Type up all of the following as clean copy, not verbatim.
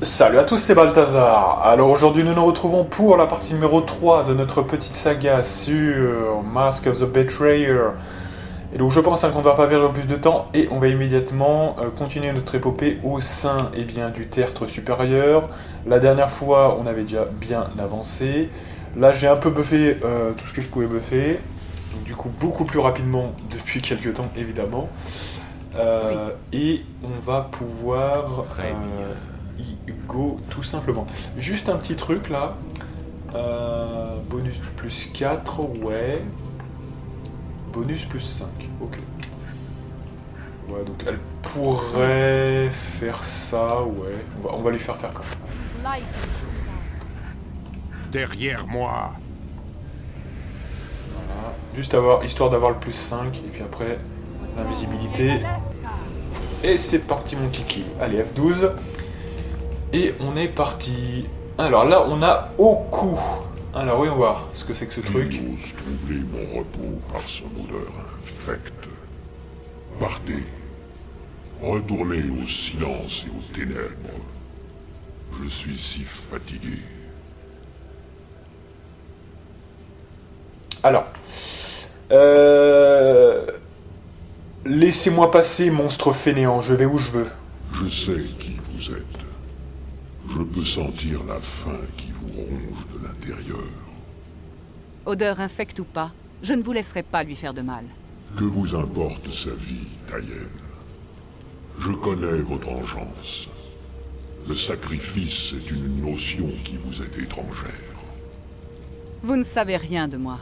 Salut à tous, c'est Balthazar. Alors aujourd'hui nous nous retrouvons pour la partie numéro 3 de notre petite saga sur Mask of the Betrayer. Et donc je pense qu'on ne va pas perdre plus de temps et on va immédiatement continuer notre épopée au sein du tertre supérieur. La dernière fois on avait déjà bien avancé. Là j'ai un peu buffé tout ce que je pouvais buffer. Donc du coup beaucoup plus rapidement depuis quelques temps évidemment. Et on va pouvoir y go tout simplement. Juste un petit truc là. Bonus plus 4, ouais. Bonus plus 5, ok. Ouais, donc elle pourrait faire ça, ouais. On va lui faire faire comme ça. Derrière moi. Voilà. Juste histoire d'avoir le plus 5, et puis après, l'invisibilité. Et c'est parti mon kiki. Allez, F12. Et on est parti. Alors là, on a au cou. Alors oui, on va voir ce que c'est que ce truc. Il ose troubler mon repos par son odeur infecte. Partez. Retournez au silence et aux ténèbres. Je suis si fatigué. Alors. Laissez-moi passer, monstre fainéant. Je vais où je veux. Je sais qui vous êtes. Je peux sentir la faim qui vous ronge de l'intérieur. Odeur infecte ou pas, je ne vous laisserai pas lui faire de mal. Que vous importe sa vie, Taïen? Je connais votre engeance. Le sacrifice est une notion qui vous est étrangère. Vous ne savez rien de moi.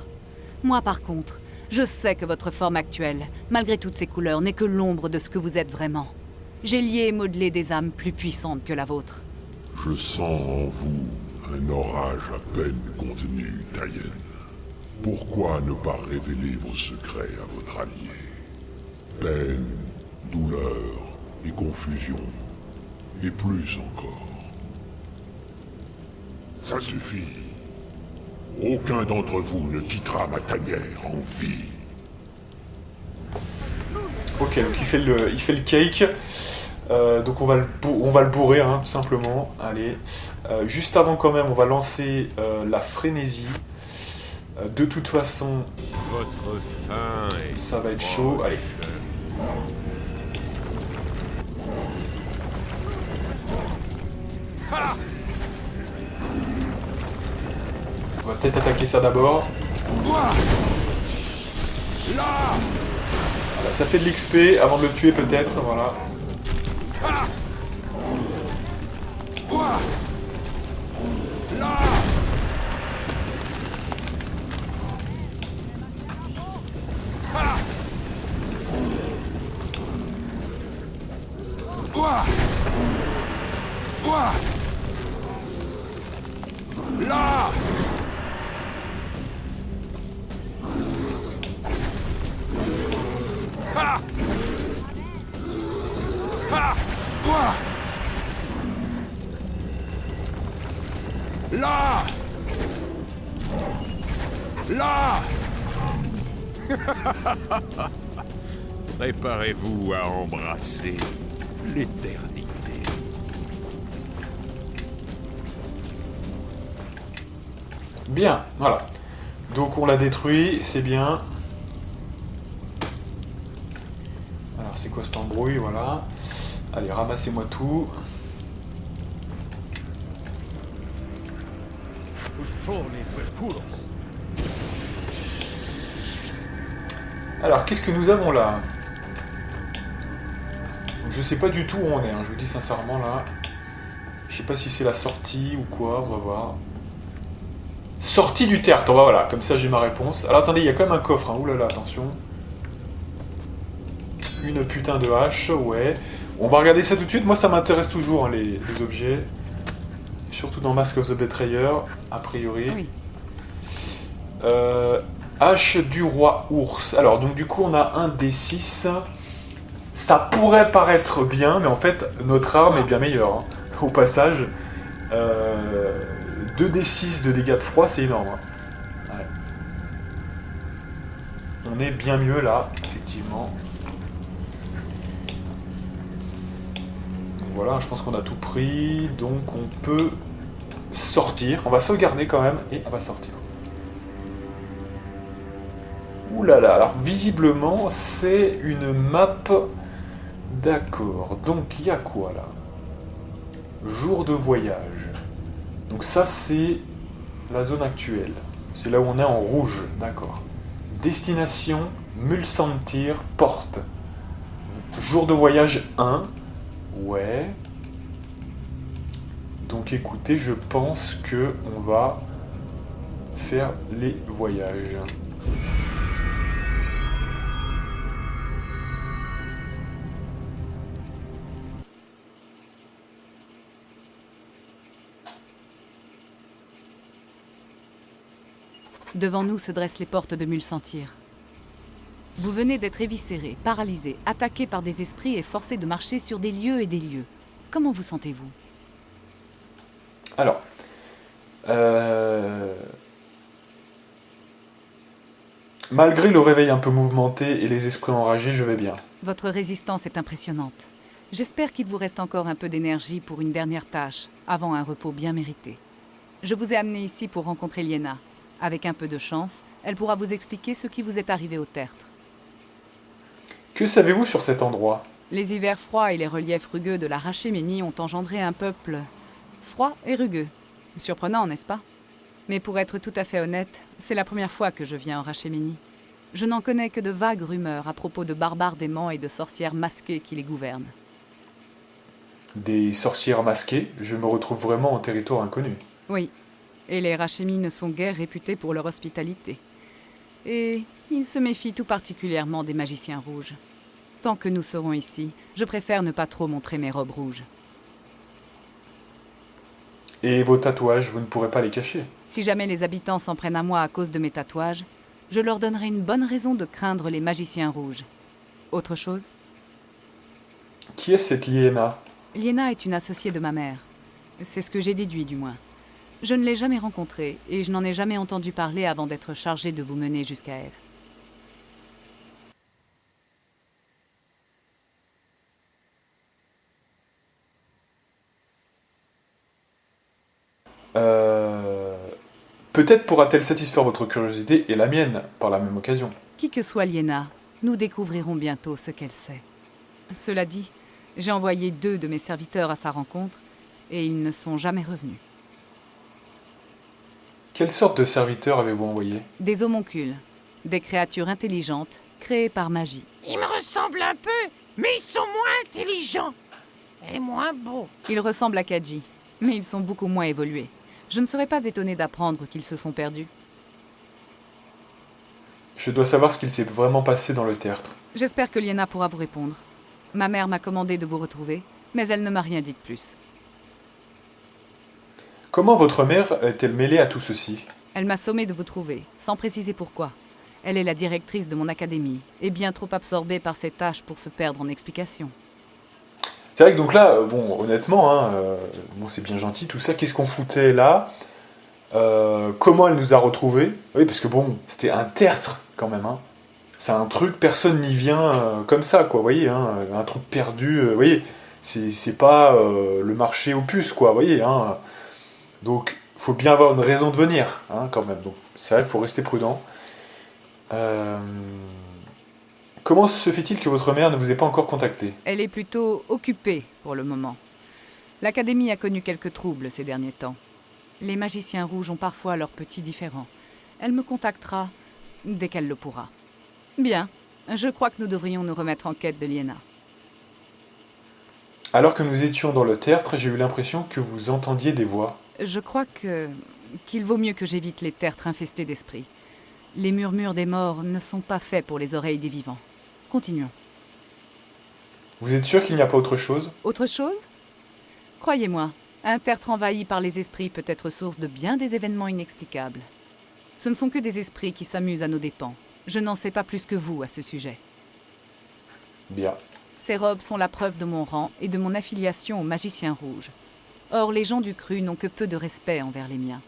Moi par contre, je sais que votre forme actuelle, malgré toutes ces couleurs, n'est que l'ombre de ce que vous êtes vraiment. J'ai lié et modelé des âmes plus puissantes que la vôtre. Je sens en vous un orage à peine contenu, Taïen. Pourquoi ne pas révéler vos secrets à votre allié? Peine, douleur et confusion. Et plus encore. Ça suffit. Aucun d'entre vous ne quittera ma tanière en vie. Ok, donc il fait le cake. Donc on va le bourrer, hein, tout simplement. Allez. Juste avant quand même, on va lancer la frénésie. De toute façon, Votre faim est... ça va être chaud. Allez. On va peut-être attaquer ça d'abord. Voilà, ça fait de l'XP avant de le tuer peut-être, voilà. Préparez-vous à embrasser l'éternité. Bien, voilà. Donc on l'a détruit, c'est bien. Alors c'est quoi cette embrouille, voilà. Allez, ramassez-moi tout. Alors, qu'est-ce que nous avons là? Je sais pas du tout où on est, hein, je vous dis sincèrement là. Je sais pas si c'est la sortie ou quoi, on va voir. Sortie du tertre, voilà, comme ça j'ai ma réponse. Alors attendez, il y a quand même un coffre, hein. Ouh là là, attention. Une putain de hache, ouais. On va regarder ça tout de suite, moi ça m'intéresse toujours, hein, les objets. Surtout dans Mask of the Betrayer, a priori. Oui. Hache du roi ours. Alors donc du coup on a un D6. Ça pourrait paraître bien, mais en fait notre arme est bien meilleure, hein. Au passage. 2d6 de dégâts de froid, c'est énorme, hein. Ouais. On est bien mieux là, effectivement. voilà, je pense qu'on a tout pris, donc on peut sortir. On va sauvegarder quand même et on va sortir. Ouh là là, alors visiblement c'est une map. D'accord, donc il y a quoi là? Jour de voyage. Donc ça c'est la zone actuelle. C'est là où on est en rouge, d'accord. Destination, Mulsantir, porte. Jour de voyage 1. Ouais. Donc écoutez, je pense que on va faire les voyages. Devant nous se dressent les portes de Mulsantir. Vous venez d'être éviscéré, paralysé, attaqué par des esprits et forcé de marcher sur des lieux et des lieux. Comment vous sentez-vous? Alors, malgré le réveil un peu mouvementé et les esprits enragés, je vais bien. Votre résistance est impressionnante. J'espère qu'il vous reste encore un peu d'énergie pour une dernière tâche, avant un repos bien mérité. Je vous ai amené ici pour rencontrer Liena. Avec un peu de chance, elle pourra vous expliquer ce qui vous est arrivé au tertre. Que savez-vous sur cet endroit? Les hivers froids et les reliefs rugueux de la Rachéménie ont engendré un peuple froid et rugueux. Surprenant, n'est-ce pas? Mais pour être tout à fait honnête, c'est la première fois que je viens en Rachéménie. Je n'en connais que de vagues rumeurs à propos de barbares démons et de sorcières masquées qui les gouvernent. Des sorcières masquées, je me retrouve vraiment en territoire inconnu. Oui, et les Rachémis ne sont guère réputés pour leur hospitalité. Et ils se méfient tout particulièrement des magiciens rouges. Tant que nous serons ici, je préfère ne pas trop montrer mes robes rouges. Et vos tatouages, vous ne pourrez pas les cacher. Si jamais les habitants s'en prennent à moi à cause de mes tatouages, je leur donnerai une bonne raison de craindre les magiciens rouges. Autre chose? Qui est cette Liena? Liena est une associée de ma mère. C'est ce que j'ai déduit, du moins. Je ne l'ai jamais rencontrée, et je n'en ai jamais entendu parler avant d'être chargée de vous mener jusqu'à elle. Peut-être pourra-t-elle satisfaire votre curiosité et la mienne par la même occasion. Qui que soit Liena, nous découvrirons bientôt ce qu'elle sait. Cela dit, j'ai envoyé 2 de mes serviteurs à sa rencontre, et ils ne sont jamais revenus. Quelle sorte de serviteurs avez-vous envoyé? Des homoncules, des créatures intelligentes, créées par magie. Ils me ressemblent un peu, mais ils sont moins intelligents. Et moins beaux. Ils ressemblent à Kaji, mais ils sont beaucoup moins évolués. Je ne serais pas étonnée d'apprendre qu'ils se sont perdus. Je dois savoir ce qu'il s'est vraiment passé dans le tertre. J'espère que Liena pourra vous répondre. Ma mère m'a commandé de vous retrouver, mais elle ne m'a rien dit de plus. Comment votre mère est-elle mêlée à tout ceci? Elle m'a sommé de vous trouver, sans préciser pourquoi. Elle est la directrice de mon académie, et bien trop absorbée par ses tâches pour se perdre en explications. C'est vrai que donc là, bon, honnêtement, hein, bon, c'est bien gentil tout ça. Qu'est-ce qu'on foutait là? Comment elle nous a retrouvés? Oui, parce que bon, c'était un tertre quand même. Hein. C'est un truc, personne n'y vient comme ça, quoi. Vous voyez, hein, un truc perdu. Vous voyez, c'est pas le marché aux puces, quoi. Vous voyez, hein. Donc, faut bien avoir une raison de venir, hein, quand même. Donc, c'est vrai, il faut rester prudent. Comment se fait-il que votre mère ne vous ait pas encore contacté? Elle est plutôt occupée pour le moment. L'Académie a connu quelques troubles ces derniers temps. Les magiciens rouges ont parfois leurs petits différends. Elle me contactera dès qu'elle le pourra. Bien, je crois que nous devrions nous remettre en quête de Liena. Alors que nous étions dans le tertre, j'ai eu l'impression que vous entendiez des voix. Je crois qu'il vaut mieux que j'évite les tertres infestés d'esprits. Les murmures des morts ne sont pas faits pour les oreilles des vivants. Continuons. Vous êtes sûr qu'il n'y a pas autre chose? Autre chose? Croyez-moi, un tertre envahi par les esprits peut être source de bien des événements inexplicables. Ce ne sont que des esprits qui s'amusent à nos dépens. Je n'en sais pas plus que vous à ce sujet. Bien. Ces robes sont la preuve de mon rang et de mon affiliation aux magiciens rouges. Or, les gens du cru n'ont que peu de respect envers les miens.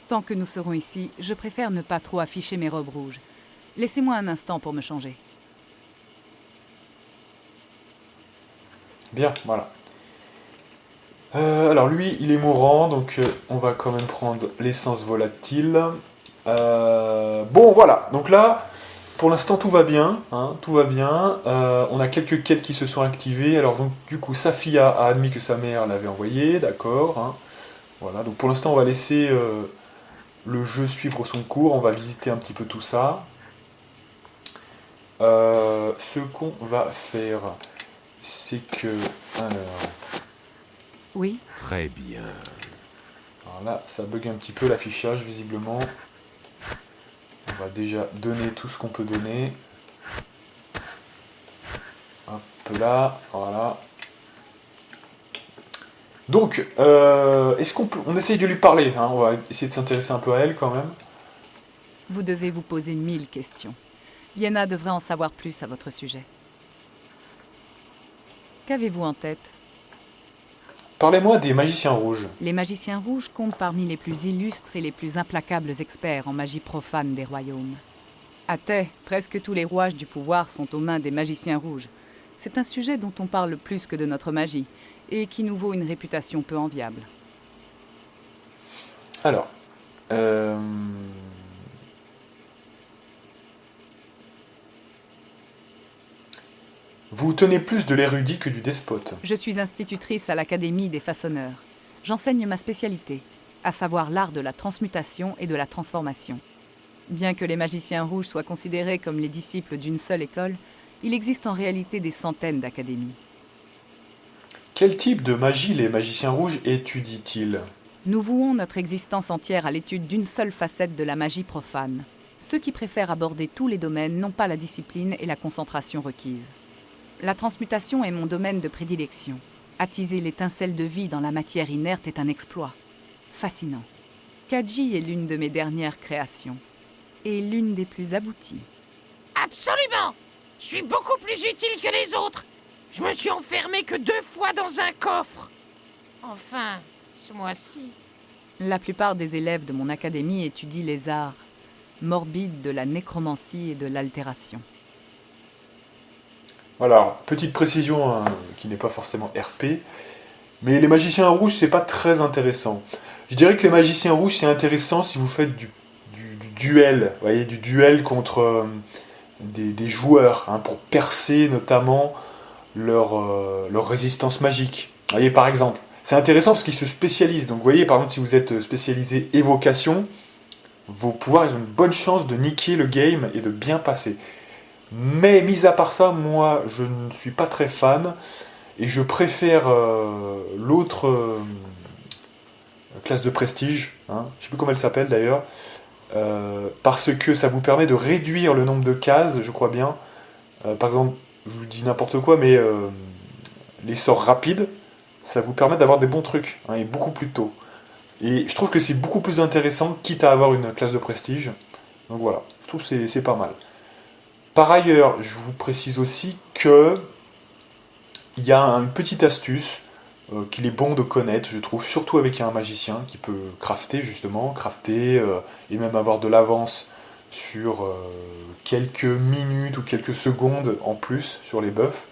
Tant que nous serons ici, je préfère ne pas trop afficher mes robes rouges. Laissez-moi un instant pour me changer. Bien, voilà. Alors lui, il est mourant, donc on va quand même prendre l'essence volatile. Bon, voilà. Donc là, pour l'instant, tout va bien. Hein, tout va bien. On a quelques quêtes qui se sont activées. Alors donc, du coup, Safia a admis que sa mère l'avait envoyé, d'accord. Hein. Voilà. Donc pour l'instant, on va laisser le jeu suivre son cours. On va visiter un petit peu tout ça. Ce qu'on va faire, c'est que... Alors, Oui. Très bien. alors là, ça bug un petit peu l'affichage, visiblement. On va déjà donner tout ce qu'on peut donner. Hop là, voilà. Donc, est-ce qu'on peut... On essaye de lui parler, hein, on va essayer de s'intéresser un peu à elle quand même. Vous devez vous poser 1000 questions. Yenna devrait en savoir plus à votre sujet. Qu'avez-vous en tête? Parlez-moi des magiciens rouges. Les magiciens rouges comptent parmi les plus illustres et les plus implacables experts en magie profane des royaumes. À Thay, presque tous les rouages du pouvoir sont aux mains des magiciens rouges. C'est un sujet dont on parle plus que de notre magie, et qui nous vaut une réputation peu enviable. Alors, vous tenez plus de l'érudit que du despote. Je suis institutrice à l'Académie des façonneurs. J'enseigne ma spécialité, à savoir l'art de la transmutation et de la transformation. Bien que les magiciens rouges soient considérés comme les disciples d'une seule école, il existe en réalité des centaines d'académies. Quel type de magie les magiciens rouges étudient-ils? Nous vouons notre existence entière à l'étude d'une seule facette de la magie profane. Ceux qui préfèrent aborder tous les domaines n'ont pas la discipline et la concentration requises. La transmutation est mon domaine de prédilection. Attiser l'étincelle de vie dans la matière inerte est un exploit. Fascinant. Kaji est l'une de mes dernières créations. Et l'une des plus abouties. Absolument! Je suis beaucoup plus utile que les autres. Je me suis enfermé que 2 fois dans un coffre. Enfin, ce mois-ci. La plupart des élèves de mon académie étudient les arts morbides de la nécromancie et de l'altération. Voilà, petite précision hein, qui n'est pas forcément RP, mais les magiciens rouges, c'est pas très intéressant. Je dirais que les magiciens rouges, c'est intéressant si vous faites du duel, vous voyez, du duel contre des joueurs, hein, pour percer notamment leur résistance magique. Vous voyez, par exemple, c'est intéressant parce qu'ils se spécialisent. Donc, vous voyez, par exemple, si vous êtes spécialisé évocation, vos pouvoirs, ils ont une bonne chance de niquer le game et de bien passer. Mais, mis à part ça, moi, je ne suis pas très fan et je préfère l'autre classe de prestige, hein, je ne sais plus comment elle s'appelle d'ailleurs, parce que ça vous permet de réduire le nombre de cases, je crois bien. Par exemple, je vous dis n'importe quoi, mais les sorts rapides, ça vous permet d'avoir des bons trucs, hein, et beaucoup plus tôt. Et je trouve que c'est beaucoup plus intéressant, quitte à avoir une classe de prestige. Donc voilà, je trouve que c'est pas mal. Par ailleurs, je vous précise aussi que il y a une petite astuce qu'il est bon de connaître, je trouve, surtout avec un magicien qui peut crafter justement, et même avoir de l'avance sur quelques minutes ou quelques secondes en plus sur les buffs,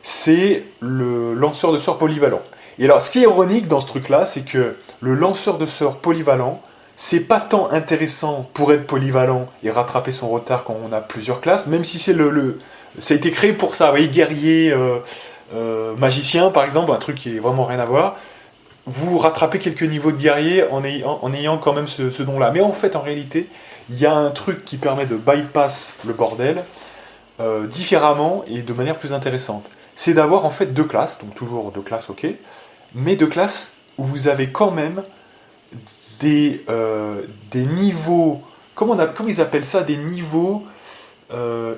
c'est le lanceur de sorts polyvalent. Et alors, ce qui est ironique dans ce truc-là, c'est que le lanceur de sorts polyvalent, c'est pas tant intéressant pour être polyvalent et rattraper son retard quand on a plusieurs classes, même si c'est ça a été créé pour ça, vous voyez, guerrier, magicien par exemple, un truc qui est vraiment rien à voir. Vous rattrapez quelques niveaux de guerrier en ayant quand même ce don-là. Mais en fait, en réalité, il y a un truc qui permet de bypass le bordel différemment et de manière plus intéressante. C'est d'avoir en fait 2 classes, donc toujours 2 classes, ok, mais 2 classes où vous avez quand même des niveaux, comment ils appellent ça, des niveaux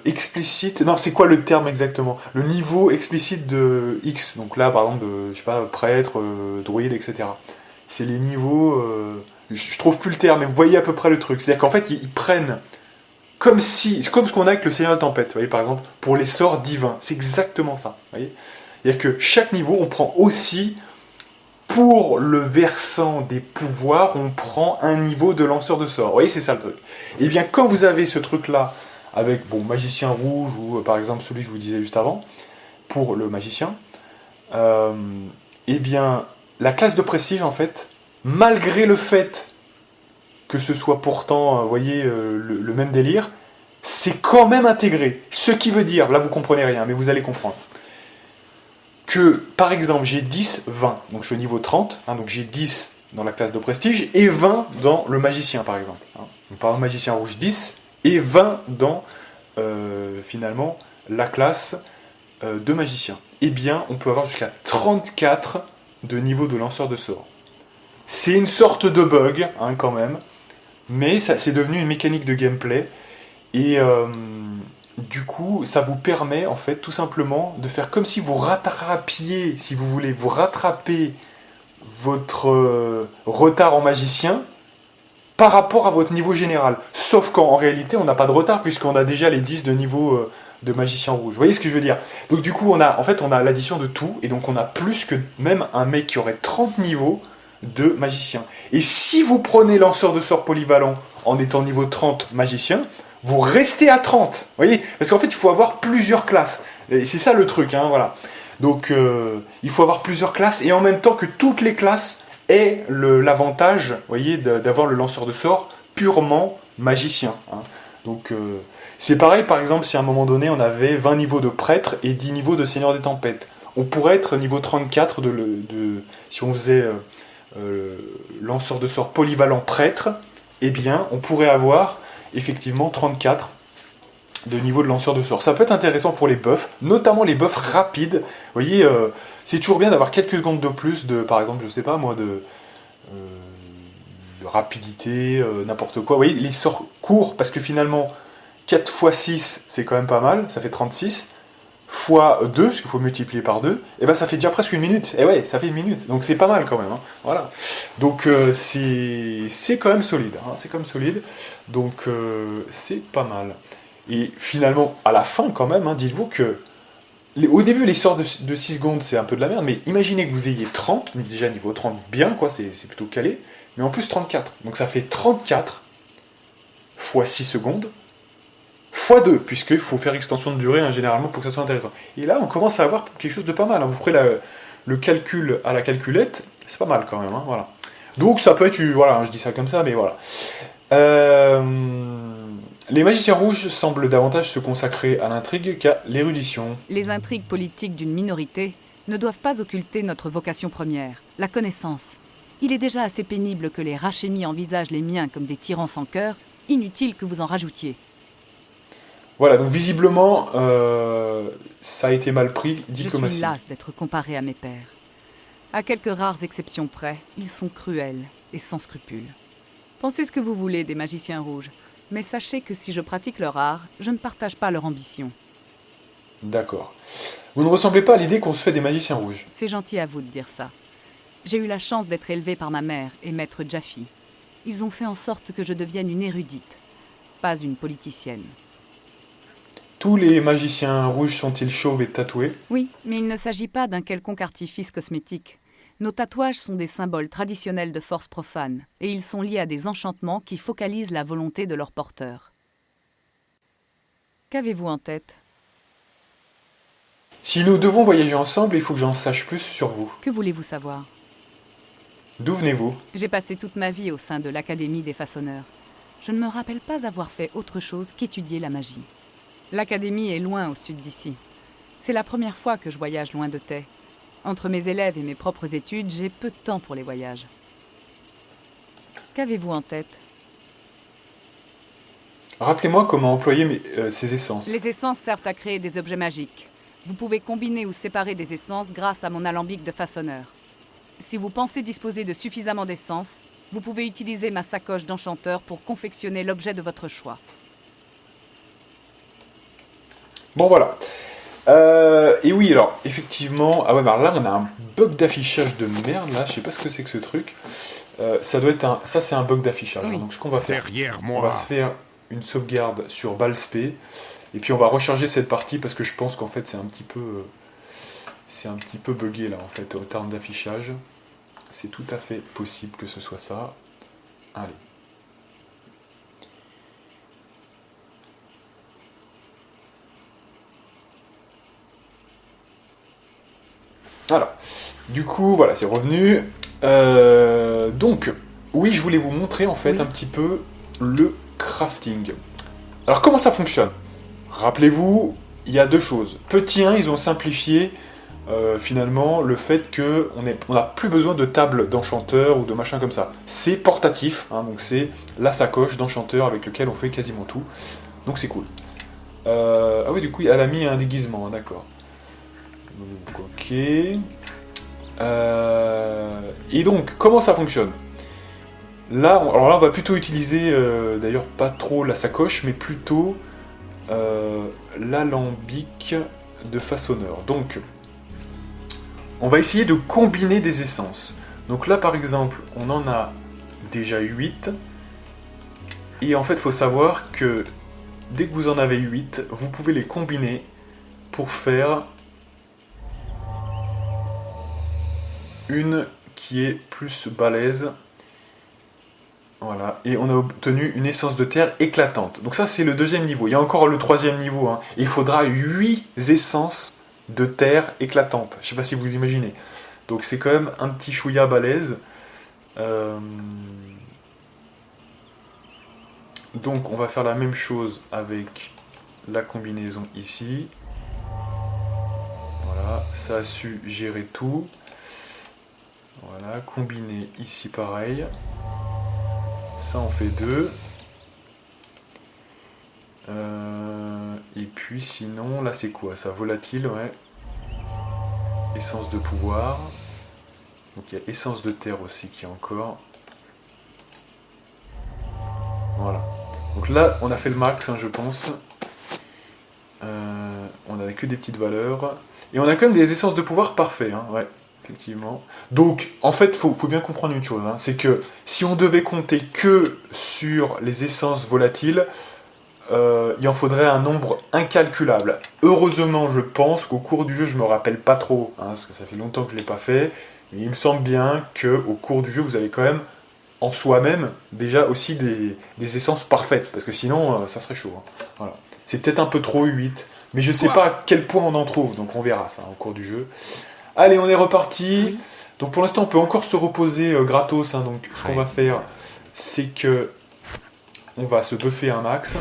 explicites. Non, c'est quoi le terme exactement? Le niveau explicite de X. Donc là, par exemple, de, je sais pas, prêtre, druide, etc. C'est les niveaux. Je trouve plus le terme, mais vous voyez à peu près le truc. C'est-à-dire qu'en fait, ils prennent comme ce qu'on a avec le Seigneur de la Tempête. Vous voyez, par exemple, pour les sorts divins, c'est exactement ça. Vous voyez, c'est-à-dire que chaque niveau, on prend aussi. Pour le versant des pouvoirs, on prend un niveau de lanceur de sorts. Vous voyez, c'est ça le truc. Et bien, quand vous avez ce truc-là, avec, magicien rouge, ou par exemple celui que je vous disais juste avant, pour le magicien, eh bien, la classe de prestige, en fait, malgré le fait que ce soit pourtant, vous voyez, le même délire, c'est quand même intégré. Ce qui veut dire, là vous comprenez rien, mais vous allez comprendre, que par exemple j'ai 10, 20, donc je suis au niveau 30, hein, donc j'ai 10 dans la classe de prestige et 20 dans le magicien par exemple. Hein. Donc, par exemple, magicien rouge 10 et 20 dans finalement la classe de magicien. Eh bien, on peut avoir jusqu'à 34 de niveau de lanceur de sort. C'est une sorte de bug, hein, quand même, mais ça, c'est devenu une mécanique de gameplay. Et du coup, ça vous permet, en fait, tout simplement, de faire comme si vous rattrapiez, si vous voulez, vous rattrapez votre retard en magicien par rapport à votre niveau général. Sauf qu'en réalité, on n'a pas de retard, puisqu'on a déjà les 10 de niveau de magicien rouge. Vous voyez ce que je veux dire? Donc du coup, on a l'addition de tout, et donc on a plus que même un mec qui aurait 30 niveaux de magicien. Et si vous prenez lanceur de sort polyvalent en étant niveau 30 magicien, vous restez à 30. Vous voyez? Parce qu'en fait, il faut avoir plusieurs classes. Et c'est ça le truc, hein, voilà. Donc, il faut avoir plusieurs classes, et en même temps que toutes les classes aient l'avantage, vous voyez, d'avoir le lanceur de sort purement magicien. Hein. Donc, c'est pareil, par exemple, si à un moment donné, on avait 20 niveaux de prêtre et 10 niveaux de seigneur des tempêtes. On pourrait être niveau 34 si on faisait lanceur de sort polyvalent prêtre, eh bien, on pourrait avoir effectivement 34 de niveau de lanceur de sort. Ça peut être intéressant pour les buffs, notamment les buffs rapides. Vous voyez, c'est toujours bien d'avoir quelques secondes de plus de, par exemple, je sais pas moi, de rapidité, n'importe quoi. Vous voyez, les sorts courts, parce que finalement, 4 x 6, c'est quand même pas mal, ça fait 36. Fois 2, parce qu'il faut multiplier par 2, et ben ça fait déjà presque une minute. Et ouais, ça fait une minute, donc c'est pas mal quand même. Hein. Voilà. Donc c'est quand même solide. Hein. C'est quand même solide. Donc c'est pas mal. Et finalement, à la fin quand même, hein, dites-vous que au début, les sorts de 6 secondes, c'est un peu de la merde, mais imaginez que vous ayez 30, déjà niveau 30, bien, quoi, c'est plutôt calé, mais en plus 34. Donc ça fait 34 fois 6 secondes, fois 2, puisqu'il faut faire extension de durée, hein, généralement, pour que ça soit intéressant. Et là, on commence à avoir quelque chose de pas mal. Hein. Vous ferez le calcul à la calculette, c'est pas mal quand même. Hein, voilà. Donc ça peut être... Voilà, je dis ça comme ça, mais voilà. Les magiciens rouges semblent davantage se consacrer à l'intrigue qu'à l'érudition. Les intrigues politiques d'une minorité ne doivent pas occulter notre vocation première, la connaissance. Il est déjà assez pénible que les rachémis envisagent les miens comme des tyrans sans cœur, inutile que vous en rajoutiez. Voilà, donc visiblement, ça a été mal pris, diplomatie. Je suis lasse d'être comparé à mes pères. À quelques rares exceptions près, ils sont cruels et sans scrupules. Pensez ce que vous voulez des magiciens rouges, mais sachez que si je pratique leur art, je ne partage pas leur ambition. D'accord. Vous ne ressemblez pas à l'idée qu'on se fait des magiciens rouges. C'est gentil à vous de dire ça. J'ai eu la chance d'être élevée par ma mère et maître Jaffi. Ils ont fait en sorte que je devienne une érudite, pas une politicienne. Tous les magiciens rouges sont-ils chauves et tatoués? Oui, mais il ne s'agit pas d'un quelconque artifice cosmétique. Nos tatouages sont des symboles traditionnels de force profane, et ils sont liés à des enchantements qui focalisent la volonté de leur porteur. Qu'avez-vous en tête? Si nous devons voyager ensemble, il faut que j'en sache plus sur vous. Que voulez-vous savoir? D'où venez-vous? J'ai passé toute ma vie au sein de l'Académie des Façonneurs. Je ne me rappelle pas avoir fait autre chose qu'étudier la magie. L'Académie est loin au sud d'ici. C'est la première fois que je voyage loin de Tay. Entre mes élèves et mes propres études, j'ai peu de temps pour les voyages. Qu'avez-vous en tête? Rappelez-moi comment employer ces essences. Les essences servent à créer des objets magiques. Vous pouvez combiner ou séparer des essences grâce à mon alambic de façonneur. Si vous pensez disposer de suffisamment d'essences, vous pouvez utiliser ma sacoche d'enchanteur pour confectionner l'objet de votre choix. Bon, voilà. Et oui, alors, effectivement... Ah ouais, bah là, on a un bug d'affichage de merde, là. Je sais pas ce que c'est que ce truc. Ça doit être un... Ça, c'est un bug d'affichage. Oui. Donc, ce qu'on va faire... Derrière On moi. va se faire une sauvegarde sur Balspé. Et puis, on va recharger cette partie, parce que je pense qu'en fait, c'est un petit peu... C'est un petit peu buggé, là, en fait, au terme d'affichage. C'est tout à fait possible que ce soit ça. Allez. Alors, Du coup, voilà, c'est revenu. Donc, oui, je voulais vous montrer en fait Oui. un petit peu le crafting. Alors, comment ça fonctionne? Rappelez-vous, il y a deux choses. Petit 1, ils ont simplifié finalement le fait qu'on n'a plus besoin de table d'enchanteur ou de machin comme ça. C'est portatif, hein, donc c'est la sacoche d'enchanteur avec lequel on fait quasiment tout. Donc c'est cool. Ah oui, du coup, elle a mis un déguisement, hein, d'accord. Donc, ok. Et donc, comment ça fonctionne? Là, alors là, on va plutôt utiliser, d'ailleurs, pas trop la sacoche, mais plutôt l'alambic de façonneur. Donc, on va essayer de combiner des essences. Donc là, par exemple, on en a déjà 8. Et en fait, il faut savoir que dès que vous en avez 8, vous pouvez les combiner pour faire une qui est plus balèze. Voilà, et on a obtenu une essence de terre éclatante. Donc ça, c'est le deuxième niveau. Il y a encore le troisième niveau. Hein. Il faudra 8 essences de terre éclatantes. Je sais pas si vous imaginez. Donc c'est quand même un petit chouïa balèze. Donc on va faire la même chose avec la combinaison ici. Voilà, ça a su gérer tout. Voilà, combiner ici pareil. Ça en fait 2. Et puis sinon, là c'est quoi ça? Volatile, ouais. Essence de pouvoir. Donc il y a essence de terre aussi qui est encore. Voilà. Donc là, on a fait le max, hein, je pense. On n'avait que des petites valeurs. Et on a quand même des essences de pouvoir parfaites, hein, ouais, effectivement. Donc, en fait, il faut bien comprendre une chose, hein, c'est que si on devait compter que sur les essences volatiles, il en faudrait un nombre incalculable. Heureusement, je pense qu'au cours du jeu, je me rappelle pas trop, hein, parce que ça fait longtemps que je l'ai pas fait, mais il me semble bien qu'au cours du jeu, vous avez quand même en soi-même déjà aussi des essences parfaites, parce que sinon ça serait chaud. Hein. Voilà. C'est peut-être un peu trop 8, mais je sais pas à quel point on en trouve, donc on verra ça au cours du jeu. Allez, on est reparti. Oui. Donc pour l'instant, on peut encore se reposer gratos, hein, donc ce qu'on va faire, c'est que on va se buffer un max.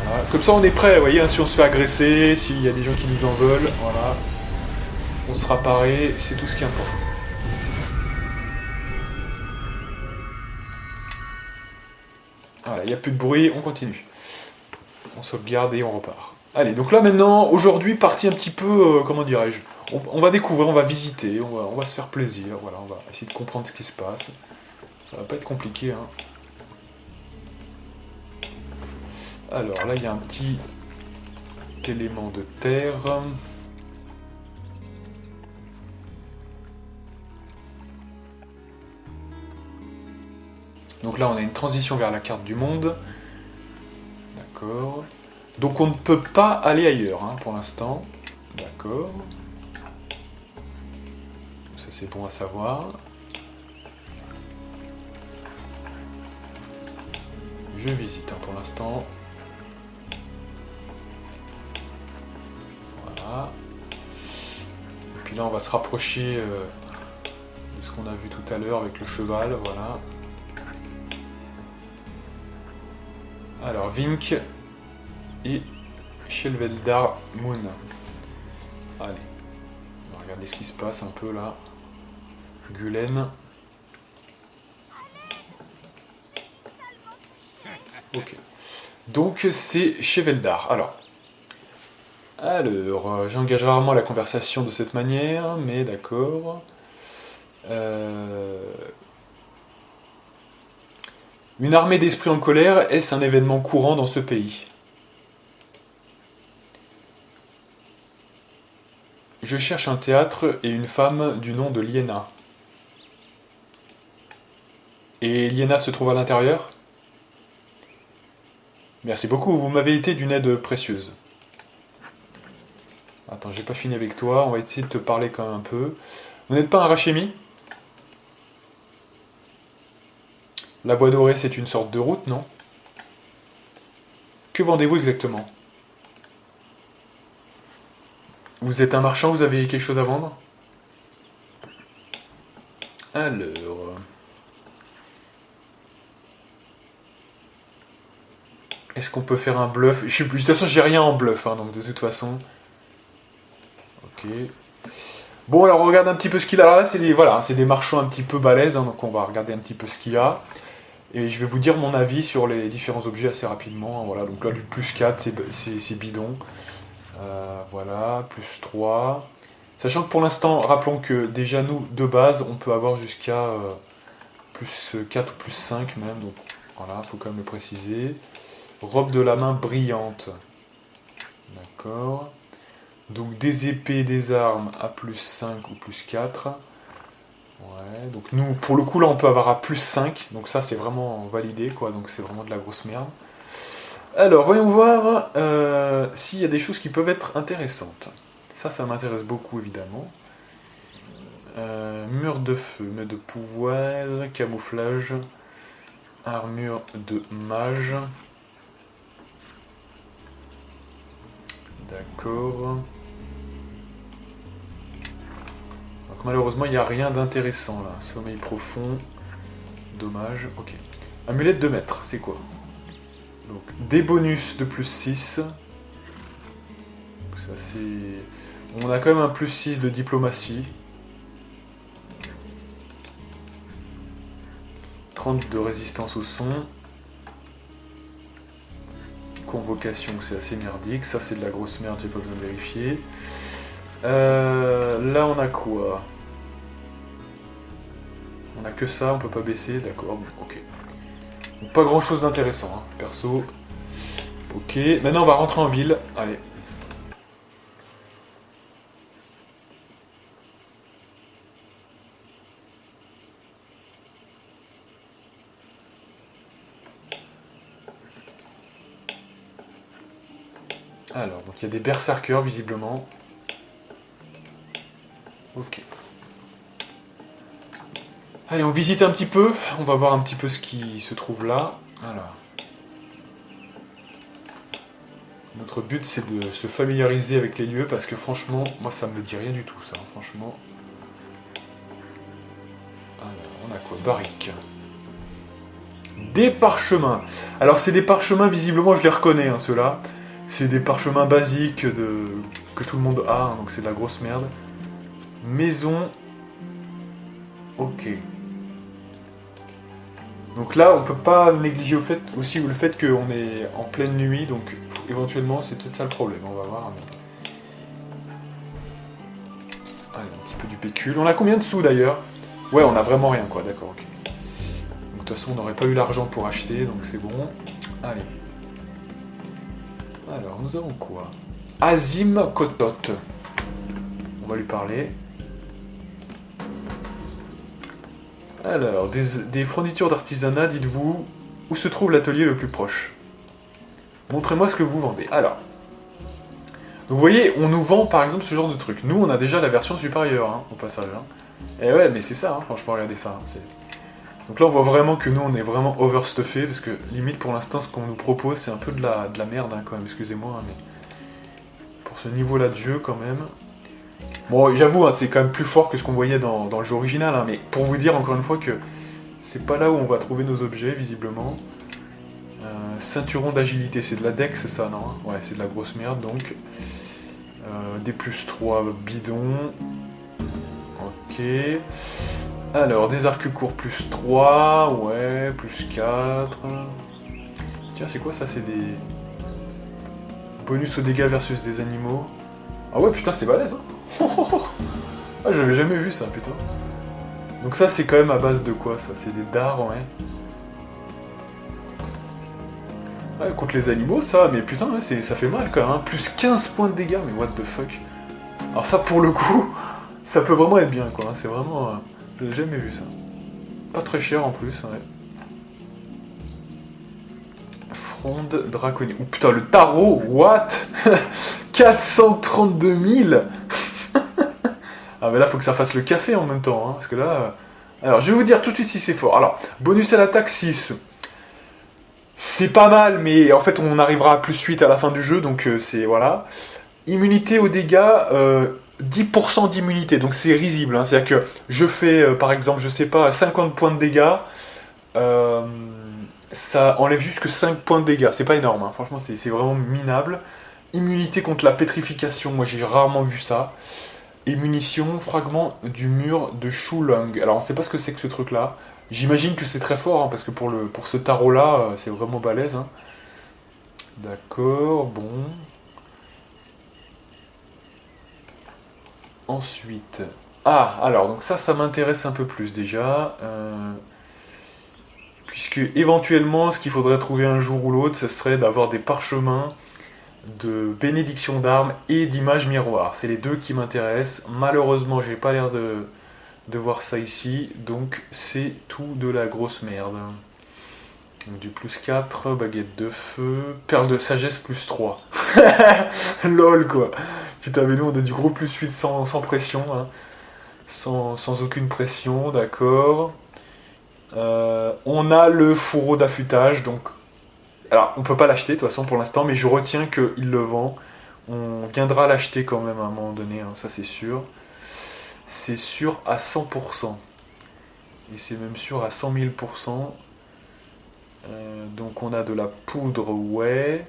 Voilà. Comme ça, on est prêt, vous voyez, hein, si on se fait agresser, s'il y a des gens qui nous en veulent, voilà. On sera paré, c'est tout ce qui importe. Voilà, il n'y a plus de bruit, on continue. On sauvegarde et on repart. Allez, donc là maintenant, aujourd'hui, partie un petit peu, comment dirais-je, on va découvrir, on va visiter, on va se faire plaisir, voilà, on va essayer de comprendre ce qui se passe. Ça va pas être compliqué, hein. Alors là, il y a un petit élément de terre. Donc là, on a une transition vers la carte du monde. D'accord. Donc on ne peut pas aller ailleurs, hein, pour l'instant. D'accord. Ça, c'est bon à savoir. Je visite, hein, pour l'instant. Voilà. Et puis là, on va se rapprocher de ce qu'on a vu tout à l'heure avec le cheval. Voilà. Alors, Vink et Shelveldar Moon. Allez, on va regarder ce qui se passe un peu là. Gulen. Ok. Donc, c'est Cheveldar. Alors, j'engage rarement la conversation de cette manière, mais d'accord. Une armée d'esprits en colère, est-ce un événement courant dans ce pays? Je cherche un théâtre et une femme du nom de Liena. Et Liena se trouve à l'intérieur? Merci beaucoup, vous m'avez été d'une aide précieuse. Attends, j'ai pas fini avec toi, on va essayer de te parler quand même un peu. Vous n'êtes pas un Rachemi? La voie dorée, c'est une sorte de route, non? Que vendez-vous exactement? Vous êtes un marchand, vous avez quelque chose à vendre? Alors... Est-ce qu'on peut faire un bluff? De toute façon, j'ai rien en bluff, hein, donc de toute façon... Ok. Bon, alors on regarde un petit peu ce qu'il a. Alors là, c'est des marchands un petit peu balèzes, hein, donc on va regarder un petit peu ce qu'il y a. Et je vais vous dire mon avis sur les différents objets assez rapidement. Voilà, donc là, du plus 4, c'est bidon. Voilà, plus 3. Sachant que pour l'instant, rappelons que déjà nous, de base, on peut avoir jusqu'à plus 4 ou plus 5 même. Donc voilà, il faut quand même le préciser. Robe de la main brillante. D'accord. Donc des épées, des armes à plus 5 ou plus 4. Ouais, donc nous, pour le coup, là, on peut avoir à plus 5. Donc ça, c'est vraiment validé, quoi. Donc c'est vraiment de la grosse merde. Alors, voyons voir s'il y a des choses qui peuvent être intéressantes. Ça m'intéresse beaucoup, évidemment. Mur de feu, mur de pouvoir, camouflage, armure de mage. D'accord. Donc malheureusement, il n'y a rien d'intéressant là. Sommeil profond. Dommage. Ok. Amulette de maître, c'est quoi? Donc, des bonus de plus 6. Donc, ça c'est... On a quand même un plus 6 de diplomatie. 30 de résistance au son. Convocation, c'est assez merdique. Ça, c'est de la grosse merde, j'ai pas besoin de vérifier. Là, on a quoi? On a que ça, on peut pas baisser, d'accord, ok. Donc, pas grand chose d'intéressant, hein, perso. Ok, maintenant on va rentrer en ville. Allez. Alors, donc il y a des berserkers visiblement. Ok. Allez, on visite un petit peu. On va voir un petit peu ce qui se trouve là. Alors. Notre but, c'est de se familiariser avec les lieux parce que franchement, moi ça me dit rien du tout, ça. Franchement. Alors, on a quoi? Barrique. Des parchemins. Alors, c'est des parchemins, visiblement, je les reconnais, hein, ceux-là. C'est des parchemins basiques que tout le monde a, hein, donc c'est de la grosse merde. Maison. Ok. Donc là, on peut pas négliger aussi le fait qu'on est en pleine nuit, donc éventuellement, c'est peut-être ça le problème, on va voir. Allez, un petit peu du pécule. On a combien de sous d'ailleurs? Ouais, on a vraiment rien, quoi, d'accord, ok. Donc, de toute façon, on n'aurait pas eu l'argent pour acheter, donc c'est bon. Allez. Alors, nous avons quoi? Azim Kotot. On va lui parler. Alors, des fournitures d'artisanat, dites-vous, où se trouve l'atelier le plus proche? Montrez-moi ce que vous vendez. Alors, donc vous voyez, on nous vend par exemple ce genre de truc. Nous, on a déjà la version supérieure, hein, au passage. Hein. Et ouais, mais c'est ça, hein, franchement, regardez ça. Hein, donc là, on voit vraiment que nous, on est vraiment overstuffé, parce que limite, pour l'instant, ce qu'on nous propose, c'est un peu de la merde, hein, quand même, excusez-moi, hein, mais pour ce niveau-là de jeu, quand même... Bon, j'avoue, hein, c'est quand même plus fort que ce qu'on voyait dans le jeu original, hein, mais pour vous dire encore une fois que c'est pas là où on va trouver nos objets, visiblement. Ceinturon d'agilité, c'est de la dex, ça, non? Ouais, c'est de la grosse merde, donc. Des plus 3 bidons. Ok. Alors, des arcs courts plus 3, ouais, plus 4. Tiens, c'est quoi ça? C'est des... bonus aux dégâts versus des animaux. Ah ouais, putain, c'est balèze, hein. Ah, j'avais jamais vu ça, putain. Donc ça, c'est quand même à base de quoi, ça? C'est des dards, ouais. Ouais, contre les animaux, ça, mais putain, ouais, ça fait mal quand même, hein. Plus 15 points de dégâts, mais what the fuck. Alors ça, pour le coup, ça peut vraiment être bien, quoi. Hein. C'est vraiment... J'ai jamais vu ça. Pas très cher, en plus, ouais. Fronde draconique. Oh putain, le tarot, what? 432 000. Ah mais là, faut que ça fasse le café en même temps, hein, parce que là... Alors, je vais vous dire tout de suite si c'est fort. Alors, bonus à l'attaque 6. C'est pas mal, mais en fait, on arrivera à plus 8 à la fin du jeu, donc c'est... Voilà. Immunité aux dégâts, 10% d'immunité, donc c'est risible. Hein. C'est-à-dire que je fais, par exemple, je sais pas, 50 points de dégâts, ça enlève juste que 5 points de dégâts. C'est pas énorme, hein. Franchement, c'est vraiment minable. Immunité contre la pétrification, moi j'ai rarement vu ça. Et munitions, fragment du mur de Shulong. Alors on sait pas ce que c'est que ce truc-là. J'imagine que c'est très fort, hein, parce que pour ce tarot-là, c'est vraiment balèze. Hein. D'accord, bon. Ensuite... Ah, alors, donc ça m'intéresse un peu plus déjà. Puisque éventuellement, ce qu'il faudrait trouver un jour ou l'autre, ce serait d'avoir des parchemins de bénédiction d'armes et d'images miroirs. C'est les deux qui m'intéressent. Malheureusement, j'ai pas l'air de voir ça ici, donc c'est tout de la grosse merde. Donc du plus 4, baguette de feu, perle de sagesse plus 3. Lol quoi. Putain mais nous on a du gros plus 8 sans pression, hein. Sans aucune pression, d'accord. On a le fourreau d'affûtage, donc... Alors on peut pas l'acheter de toute façon pour l'instant, mais je retiens qu'il le vend. On viendra l'acheter quand même à un moment donné, hein, ça c'est sûr. C'est sûr à 100%. Et c'est même sûr à 100 000%. Donc on a de la poudre, ouais.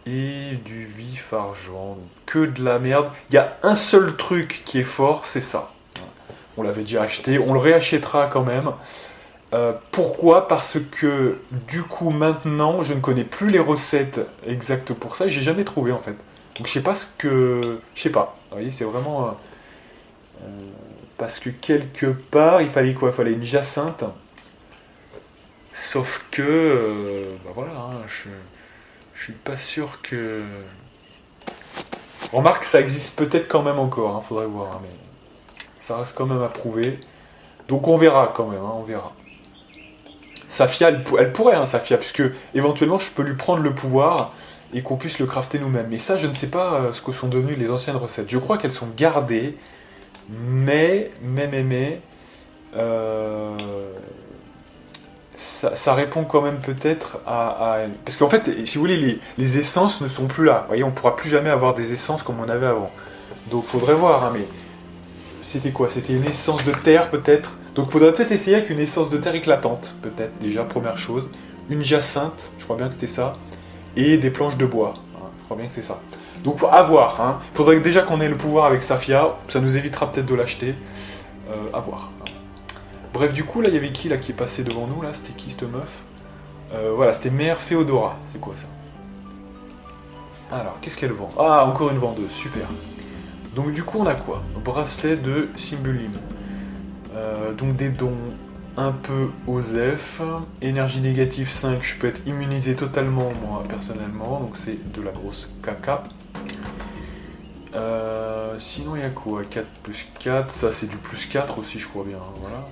Et du vif argent. Donc, que de la merde. Il y a un seul truc qui est fort, c'est ça. On l'avait déjà acheté, on le réachètera quand même. Pourquoi ? Parce que du coup maintenant, je ne connais plus les recettes exactes pour ça. Et j'ai jamais trouvé en fait. Donc je sais pas ce que... Je sais pas. Vous voyez, c'est vraiment... parce que quelque part, il fallait quoi ? Il fallait une jacinthe. Sauf que... bah voilà, hein, je suis pas sûr que... Remarque, ça existe peut-être quand même encore, hein, faudrait voir, hein, mais ça reste quand même à prouver. Donc on verra quand même, hein, on verra. Safia, elle pourrait, hein, Safia, puisque éventuellement je peux lui prendre le pouvoir et qu'on puisse le crafter nous-mêmes. Mais ça, je ne sais pas ce que sont devenues les anciennes recettes. Je crois qu'elles sont gardées, mais ça répond quand même peut-être à... Parce qu'en fait, si vous voulez, les essences ne sont plus là. Vous voyez, on ne pourra plus jamais avoir des essences comme on avait avant. Donc faudrait voir, hein, mais... C'était quoi ? C'était une essence de terre, peut-être ? Donc faudrait peut-être essayer avec une essence de terre éclatante, peut-être, déjà, première chose. Une jacinthe, je crois bien que c'était ça. Et des planches de bois. Hein, je crois bien que c'est ça. Donc à voir, hein. Faudrait déjà qu'on ait le pouvoir avec Safia. Ça nous évitera peut-être de l'acheter. À voir. Bref, du coup, là, il y avait qui là qui est passé devant nous, là ? C'était qui, cette meuf ? Voilà, c'était Mère Féodora. C'est quoi, ça ? Alors, qu'est-ce qu'elle vend ? Ah, encore une vendeuse, super. Donc, du coup, on a quoi ? Bracelet de Symbulim. Donc, des dons un peu OSEF. Énergie négative 5, je peux être immunisé totalement, moi, personnellement. Donc, c'est de la grosse caca. Sinon, il y a quoi ? 4 plus 4, ça, c'est du plus 4 aussi, je crois bien. Voilà.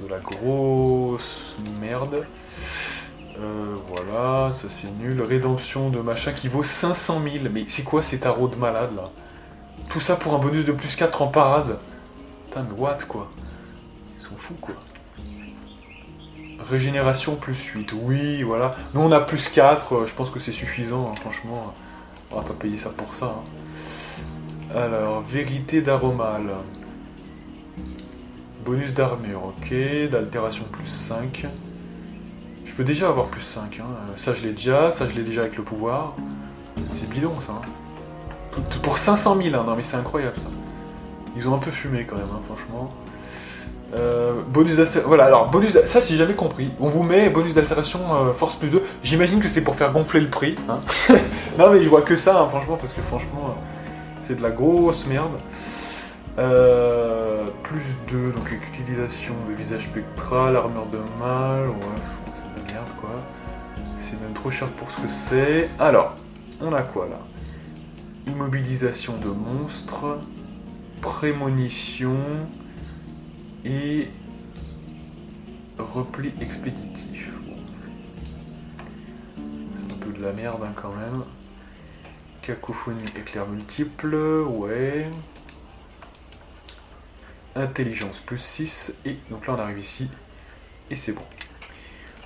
De la grosse merde. Voilà, ça c'est nul. Rédemption de machin qui vaut 500 000. Mais c'est quoi ces tarots de malade là ? Tout ça pour un bonus de plus 4 en parade. Putain, mais what quoi ? Ils sont fous quoi. Régénération plus 8. Oui, voilà. Nous on a plus 4. Je pense que c'est suffisant, hein, franchement. On va pas payer ça pour ça. Hein. Alors, vérité d'Aromal. Bonus d'armure, ok. D'altération plus 5. Je peux déjà avoir plus 5. Hein. Ça je l'ai déjà avec le pouvoir. C'est bidon ça. Hein. Tout pour 500 000, hein. Non mais c'est incroyable ça. Ils ont un peu fumé quand même, hein, franchement. Bonus d'altération. Voilà, alors bonus ça j'ai jamais compris. On vous met bonus d'altération force plus 2. J'imagine que c'est pour faire gonfler le prix. Hein. Non mais je vois que ça, hein, franchement, parce que franchement, c'est de la grosse merde. Plus 2, donc utilisation de visage spectral, armure de mal, ouais, c'est de la merde quoi. C'est même trop cher pour ce que c'est. Alors, on a quoi là ? Immobilisation de monstres, prémonition et repli expéditif. Bon. C'est un peu de la merde hein, quand même. Cacophonie éclair multiple, ouais. Intelligence plus 6, et donc là on arrive ici, et c'est bon.